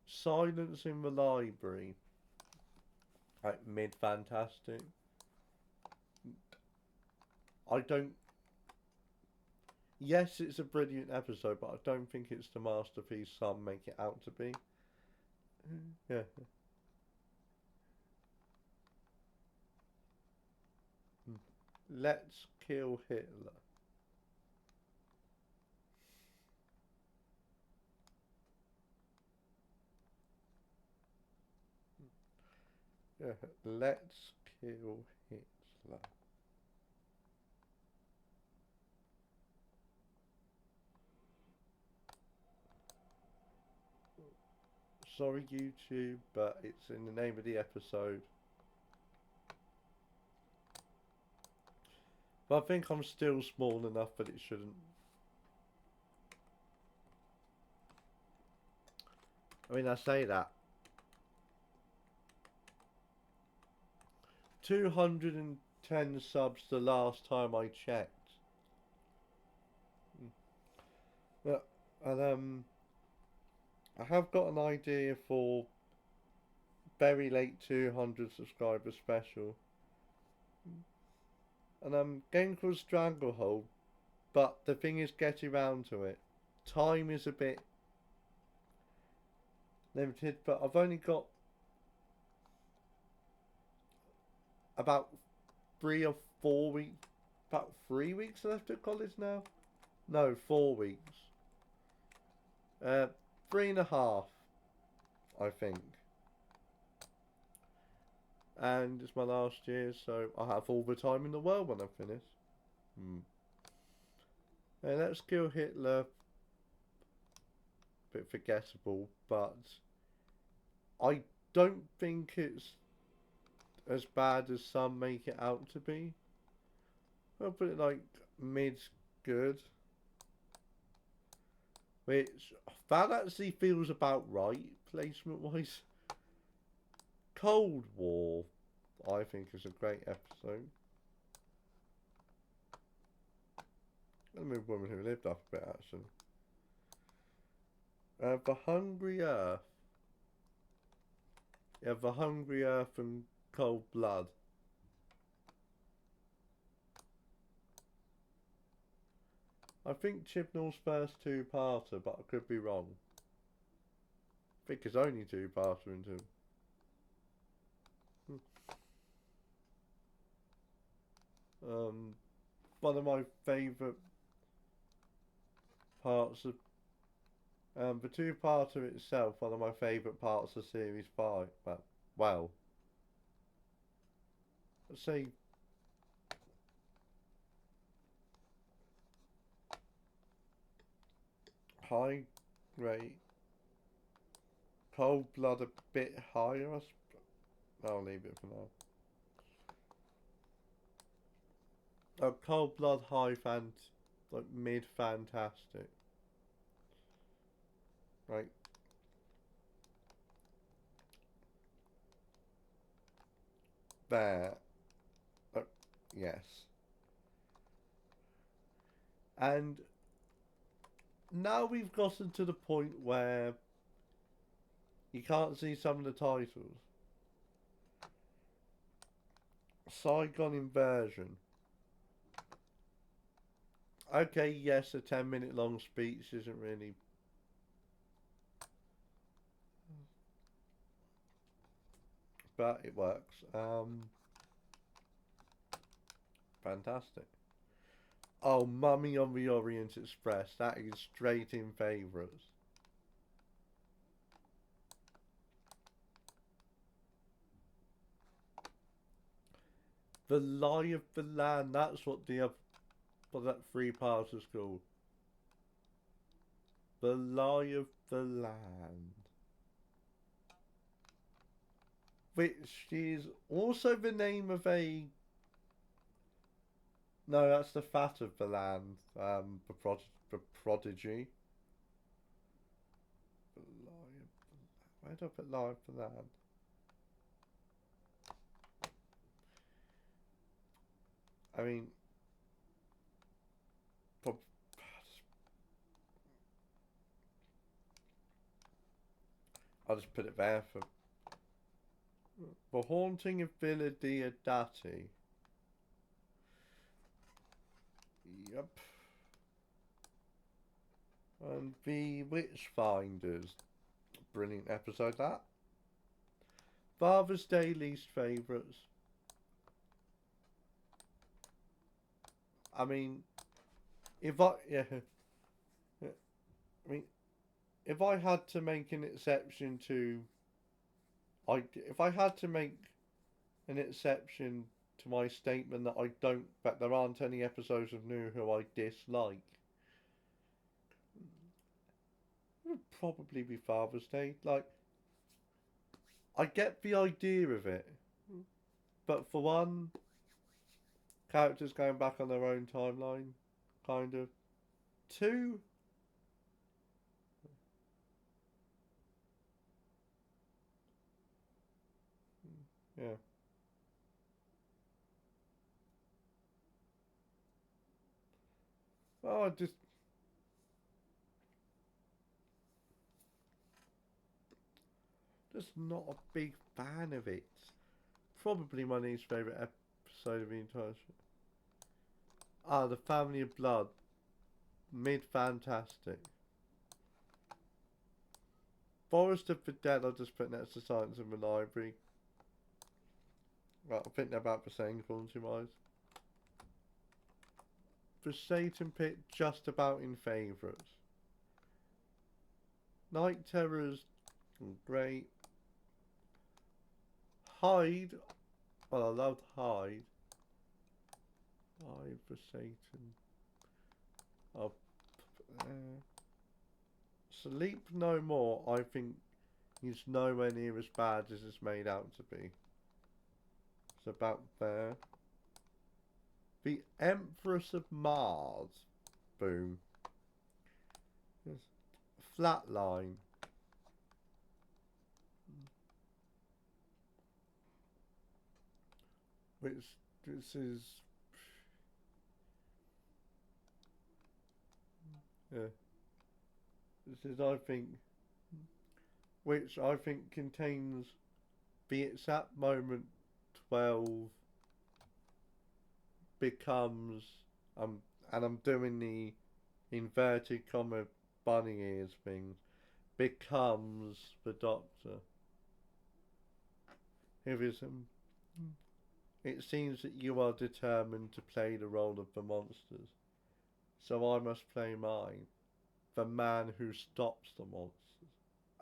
Silence in the Library. Like mid fantastic. I don't. Yes, it's a brilliant episode, but I don't think it's the masterpiece some make it out to be. Yeah. Let's Kill Hitler. Yeah. Let's Kill Hitler. Sorry, YouTube, but it's in the name of the episode. But I think I'm still small enough that it shouldn't. I mean, I say that. 210 subs the last time I checked. Yeah, and I have got an idea for very late 200 subscriber special. And game called Stranglehold, but the thing is getting around to it. Time is a bit limited, but I've only got about 3 or 4 weeks, about 3 weeks left at college now. No, 4 weeks. 3.5, I think. And it's my last year, so I have all the time in the world when I finish. And Let's Kill Hitler. Bit forgettable, but I don't think it's as bad as some make it out to be. I'll put it like mid good, which that actually feels about right placement wise. Cold War, I think, is a great episode. Let me Woman Who Lived Up a bit actually. The Hungry Earth. Yeah, The Hungry Earth and Cold Blood. I think Chibnall's first two-parter, but I could be wrong. I think it's only two-parter into. One of my favourite parts of the two-parter itself. One of my favourite parts of Series 5. But well, let's say high rate. Cold Blood a bit higher. I'll leave it for now. Cold Blood high like mid fantastic. Right. There. Yes. And now we've gotten to the point where you can't see some of the titles. Saigon Inversion. Okay, yes, a 10-minute long speech isn't really. But it works. Fantastic. Oh, Mummy on the Orient Express. That is straight in favourites. The Lie of the Land. That's what that three-part is called. The Lie of the Land. Which is also the name of a. No, that's the Fat of the Land. The Prodigy. Where do I put Lie of the Land? I mean, prob- I'll just put it there for The Haunting of Villa Diodati. Yep. And The Witchfinders. Brilliant episode, that. Father's Day least favourites. I mean, if I if I had to make an exception to, if I had to make an exception to my statement that there aren't any episodes of NuWho I dislike, it would probably be Father's Day. Like, I get the idea of it, but for one, characters going back on their own timeline, kind of. Two, yeah. Oh, just not a big fan of it. Probably my least favourite episode of the entire show. Ah, The Family of Blood. Mid-fantastic. Forest of the Dead, I'll just put next to Silence in the Library. Right, I think they're about the same quality-wise. The Satan Pit, just about in favourites. Night Terrors, great. Hyde, well, I loved Hyde. Hyde for Satan. Oh, Sleep No More, I think he's nowhere near as bad as it's made out to be. It's about there. The Empress of Mars. Boom. Yes. Flatline. Which, this is... Yeah. This is, I think... Which I think contains the exact moment 12 becomes... and I'm doing the inverted comma bunny ears thing. Becomes the Doctor. Here is It seems that you are determined to play the role of the monsters, so I must play mine, the man who stops the monsters.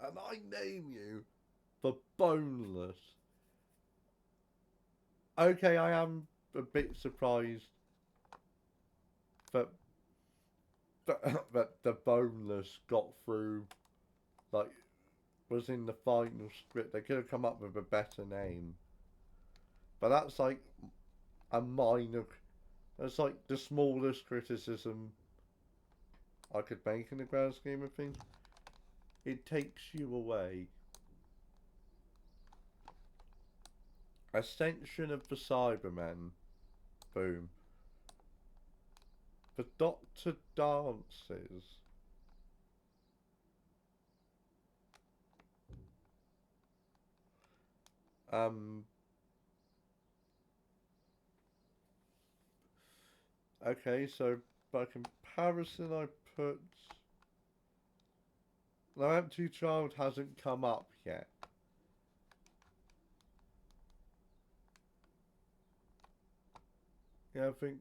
And I name you the Boneless. Okay, I am a bit surprised that that the Boneless got through, like, was in the final script. They could have come up with a better name. But that's like a minor... That's like the smallest criticism I could make in the grand scheme of things. It takes you away. Ascension of the Cybermen. Boom. The Doctor dances. Okay, so by comparison I put... The Empty Child hasn't come up yet. Yeah, I think...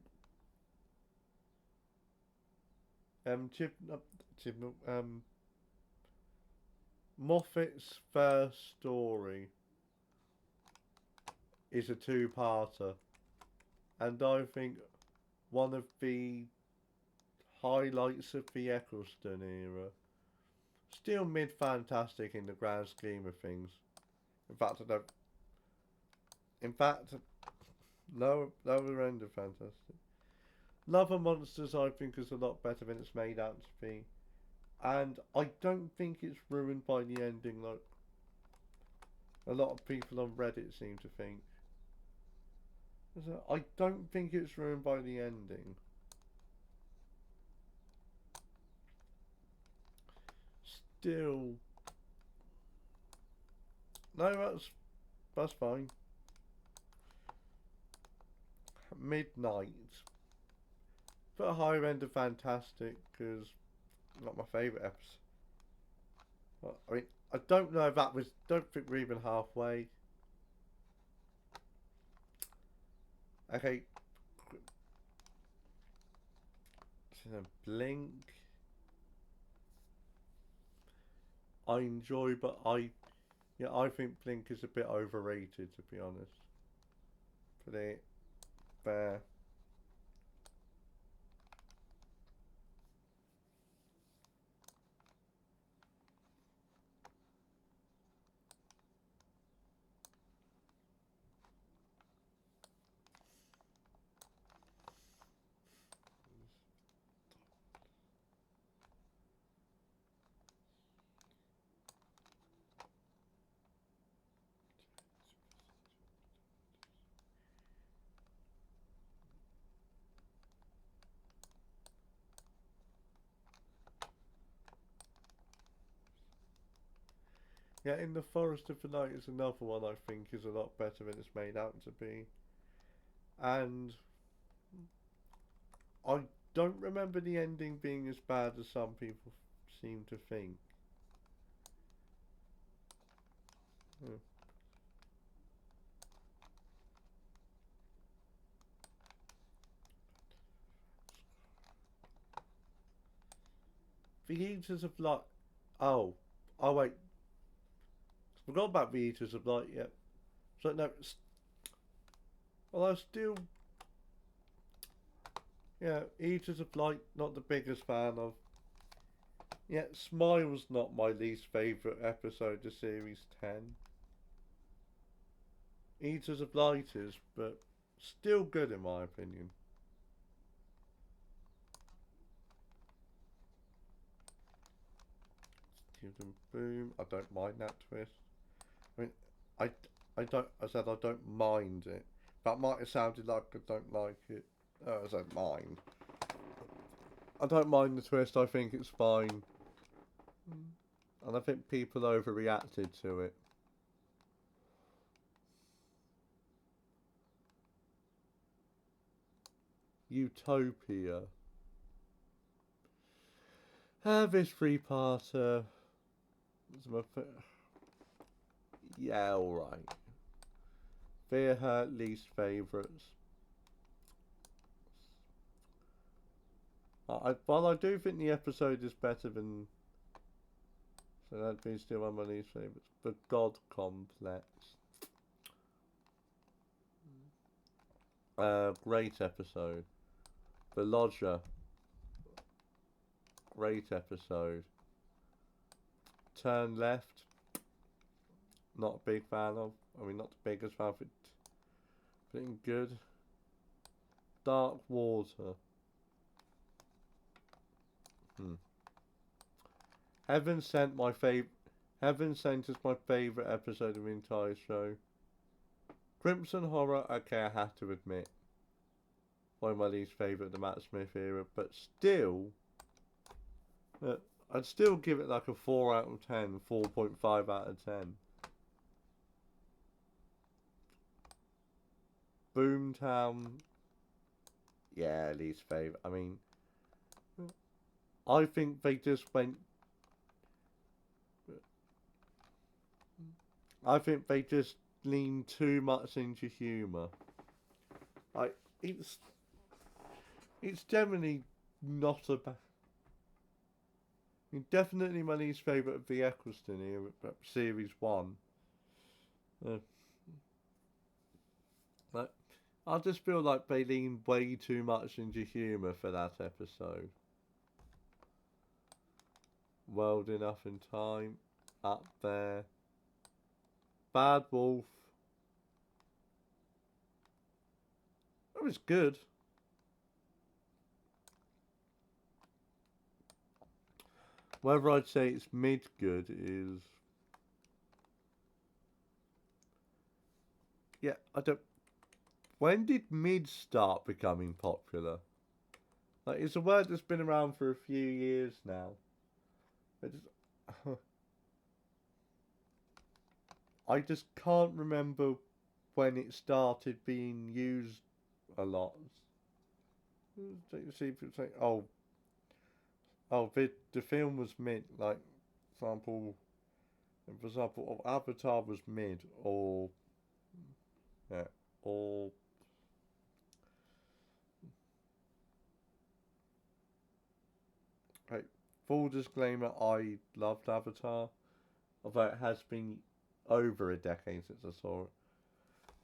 Moffat's first story is a two-parter. And I think one of the highlights of the Eccleston era. Still mid-fantastic in the grand scheme of things. In fact, I don't... In fact, lower end of fantastic. Love and Monsters, I think, is a lot better than it's made out to be. And I don't think it's ruined by the ending like a lot of people on Reddit seem to think. I don't think it's ruined by the ending. Still, no, that's fine. Midnight. Put a higher end of fantastic because not my favourite episode. I mean, I don't know if that was. Don't think we're even halfway. Okay. So Blink. I enjoy, but I think Blink is a bit overrated, to be honest. Put it there. Yeah, In the Forest of the Night is another one I think is a lot better than it's made out to be. And I don't remember the ending being as bad as some people seem to think. Hmm. The Eaters of Light. Oh. Oh, wait. Forgot about the Eaters of Light, yet. So, no. Well, I still. Yeah, Eaters of Light, not the biggest fan of. Yeah, Smile's not my least favourite episode of Series 10. Eaters of Light is, but still good in my opinion. Boom. I don't mind that twist. I mean, I, I don't. I said I don't mind it. That might have sounded like I don't like it. I don't mind. I don't mind the twist. I think it's fine, and I think people overreacted to it. Utopia. This three-parter. Yeah, alright. They're her least favourites. While I do think the episode is better than. So that'd be still one of my least favourites. The God Complex. Great episode. The Lodger. Great episode. Turn Left. Not a big fan of. I mean, not the biggest fan of it. But good. Dark Water. Heaven Sent Heaven Sent is my favourite episode of the entire show. Crimson Horror, okay, I have to admit, one of my least favourite of the Matt Smith era, but still, I'd still give it like a 4 out of 10, 4.5 out of 10. Boomtown, yeah, least favourite. I mean, I think they just went. I think they just lean too much into humour. Like it's generally not a bad. Definitely my least favourite of the Eccleston era, Series 1. Like, I just feel like they lean way too much into humour for that episode. World Enough in Time, up there. Bad Wolf. That was good. Whether I'd say it's mid-good is. Yeah, I don't. when did mid start becoming popular? Like, it's a word that's been around for a few years now. I just can't remember when it started being used a lot. See, people say, the film was mid. Like, for example, Avatar was mid, or yeah, or like, full disclaimer, I loved Avatar, although it has been over a decade since I saw it.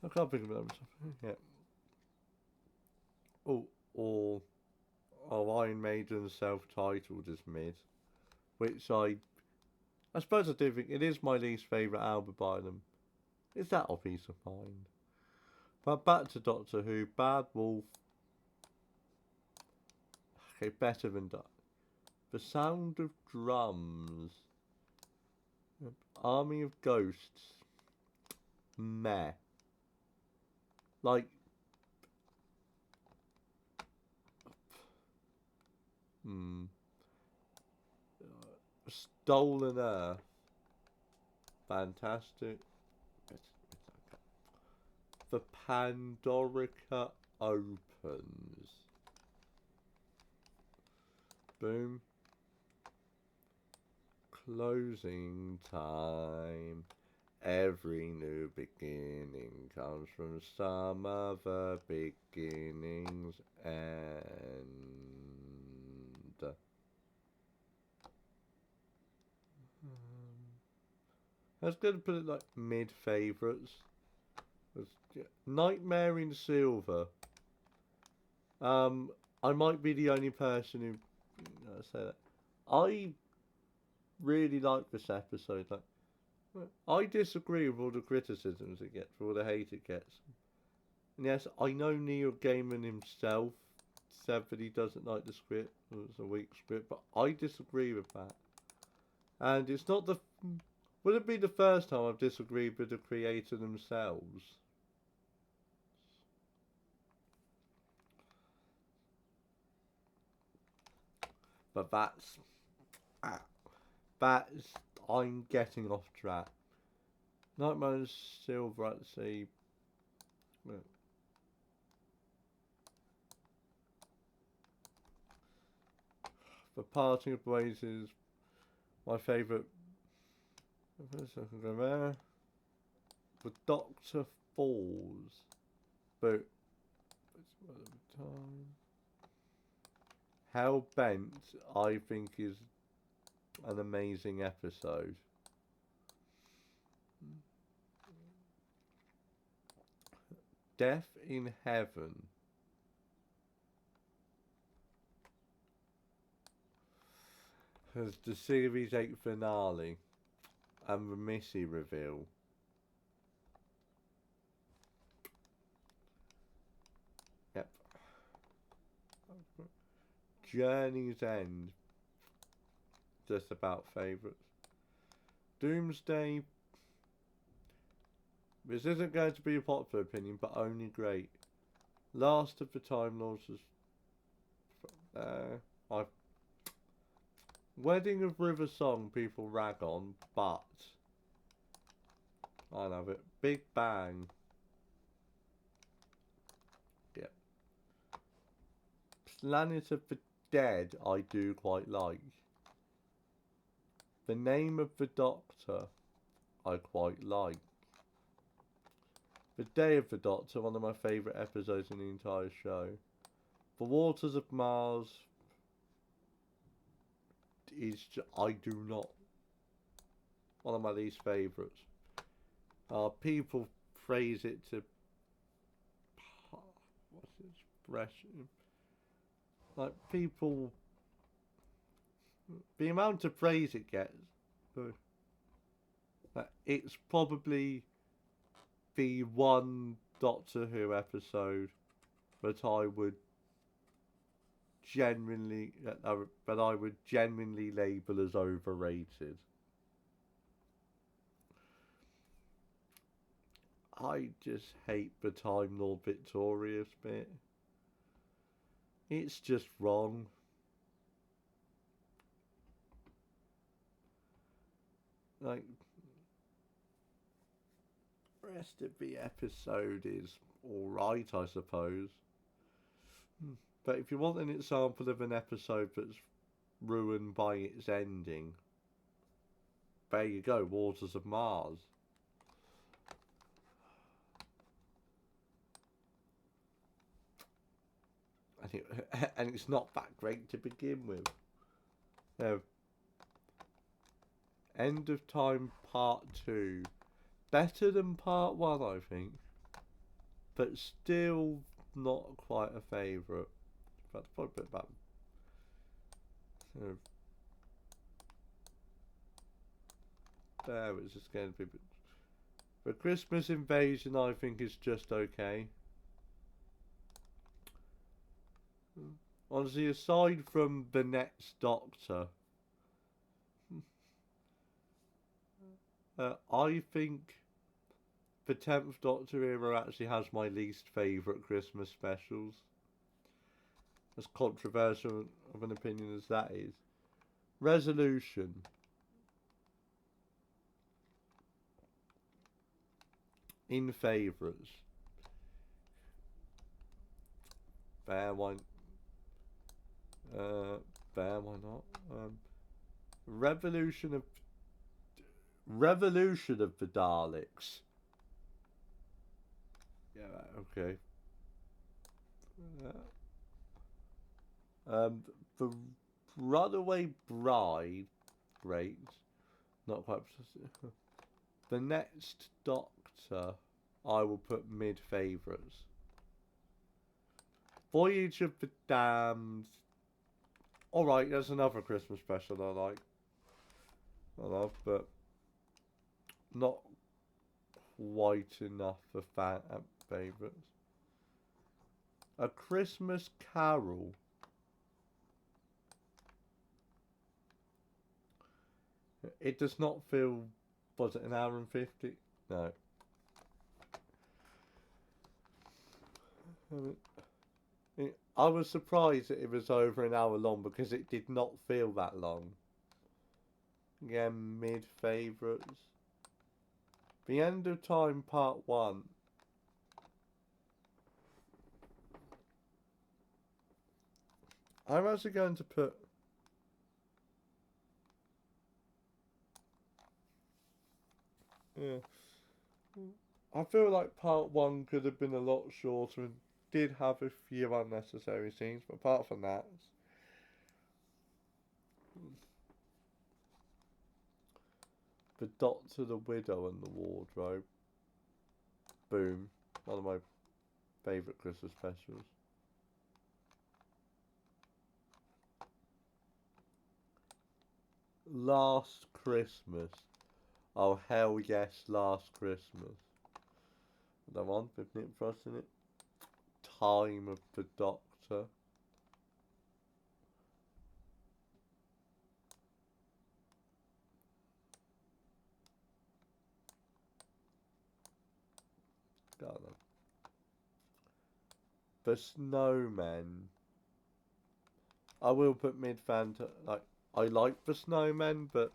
I can't think of it. Yeah. Oh, or Iron Maiden self-titled is mid, which I suppose I do think it is my least favourite album by them. Is that or Peace of Mind? But back to Doctor Who, Bad Wolf. Okay, better than that. The Sound of Drums. Army of Ghosts. Meh. Like, Stolen Earth. Fantastic. The Pandorica opens. Boom. Closing time. Every new beginning comes from some other beginning's end. I was going to put it like mid favourites. Nightmare in Silver. I might be the only person who say that. I really like this episode. Like, I disagree with all the criticisms it gets, all the hate it gets. And yes, I know Neil Gaiman himself said that he doesn't like the script, it's a weak script, but I disagree with that. And it's not the... Would it be the first time I've disagreed with the creator themselves? But that's... I'm getting off track. Nightmare Silver at Sea. The Parting of Ways is my favourite. I can go there. The Doctor Falls. But Hell Bent, I think, is an amazing episode. Death in Heaven. Has the series 8 finale and the Missy reveal. Yep. Journey's End. Just about favourites. Doomsday. This isn't going to be a popular opinion, but only great. Last of the Time Lords was... Wedding of River Song people rag on, but... I love it. Big Bang. Yep. Planet of the Dead I do quite like. The Name of the Doctor I quite like. The Day of the Doctor, one of my favourite episodes in the entire show. The Waters of Mars is I do not. One of my least favourites. People phrase it to what's the expression? Like people, the amount of praise it gets. It's probably the one Doctor Who episode that I would genuinely label as overrated. I just hate the Time Lord Victorious bit. It's just wrong. Like, the rest of the episode is alright, I suppose. But if you want an example of an episode that's ruined by its ending, there you go, Waters of Mars. And it's not that great to begin with. End of Time Part 2. Better than Part 1, I think. But still not quite a favourite. That's probably a bit bad. There, it's just going to be. The Christmas Invasion, I think, is just okay. Honestly, aside from the next Doctor, I think the 10th Doctor era actually has my least favourite Christmas specials. As controversial of an opinion as that is. Resolution. In favourites. Fair one. Fair, why not? Revolution of the Daleks. Yeah, okay. The Runaway Bride, great. Not quite. The next Doctor, I will put mid favourites. Voyage of the Damned. Alright, there's another Christmas special I like. I love, but not quite enough for favourites. A Christmas Carol. It does not feel. Was it an hour and 50? No. I was surprised that it was over an hour long because it did not feel that long. Again, mid favourites. The End of Time Part 1. I'm actually going to put. Yeah. I feel like Part 1 could have been a lot shorter and did have a few unnecessary scenes, but apart from that. The Doctor, the Widow and the Wardrobe. Boom. One of my favourite Christmas specials. Last Christmas. Oh, hell yes, Last Christmas. The one with Nick Frost in it. Time of the Doctor. God. The Snowmen. I will put mid-fan to, like, I like the Snowmen, but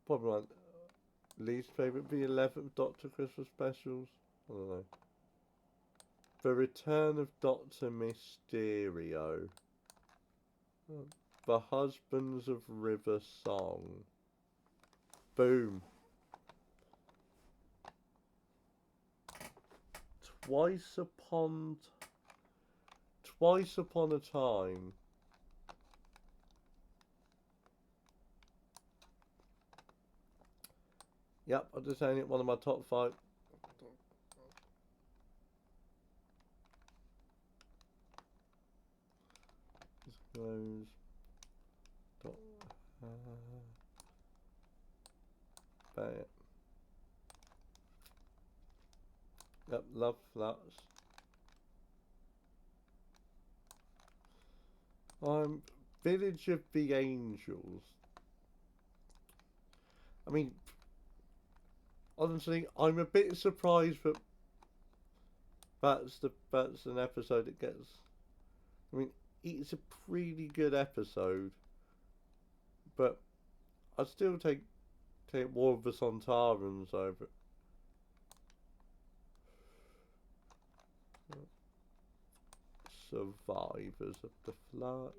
probably my least favourite the 11th Doctor Christmas specials. I don't know. The Return of Doctor Mysterio. The Husbands of River Song. Boom. Twice Upon a Time. Yep, I'm just saying it, one of my top 5. Disclose. Yep, love flats. Village of the Angels. I mean, honestly, I'm a bit surprised that that's an episode that gets. I mean, it's a pretty good episode, but I'd still take War of the Sontarans over. Survivors of the Floods.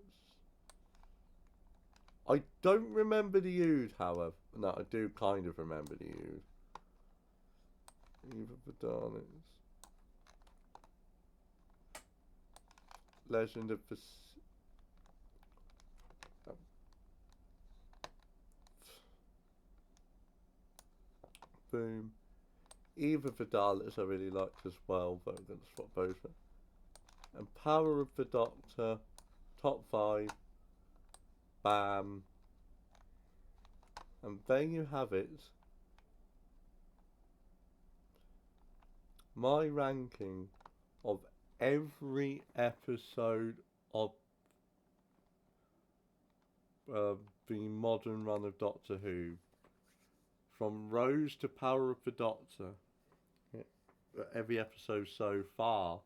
I don't remember the Ood, however. No, I do kind of remember the Ood. Eve of the Daleks. Legend of the... Boom. Eve of the Daleks I really liked as well, but I'm going to swap both. And Power of the Doctor, top 5. Bam. And there you have it. My ranking of every episode of the modern run of Doctor Who, from Rose to Power of the Doctor, every episode so far.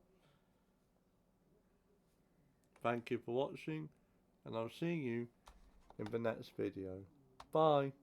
Thank you for watching, and I'll see you in the next video. Bye.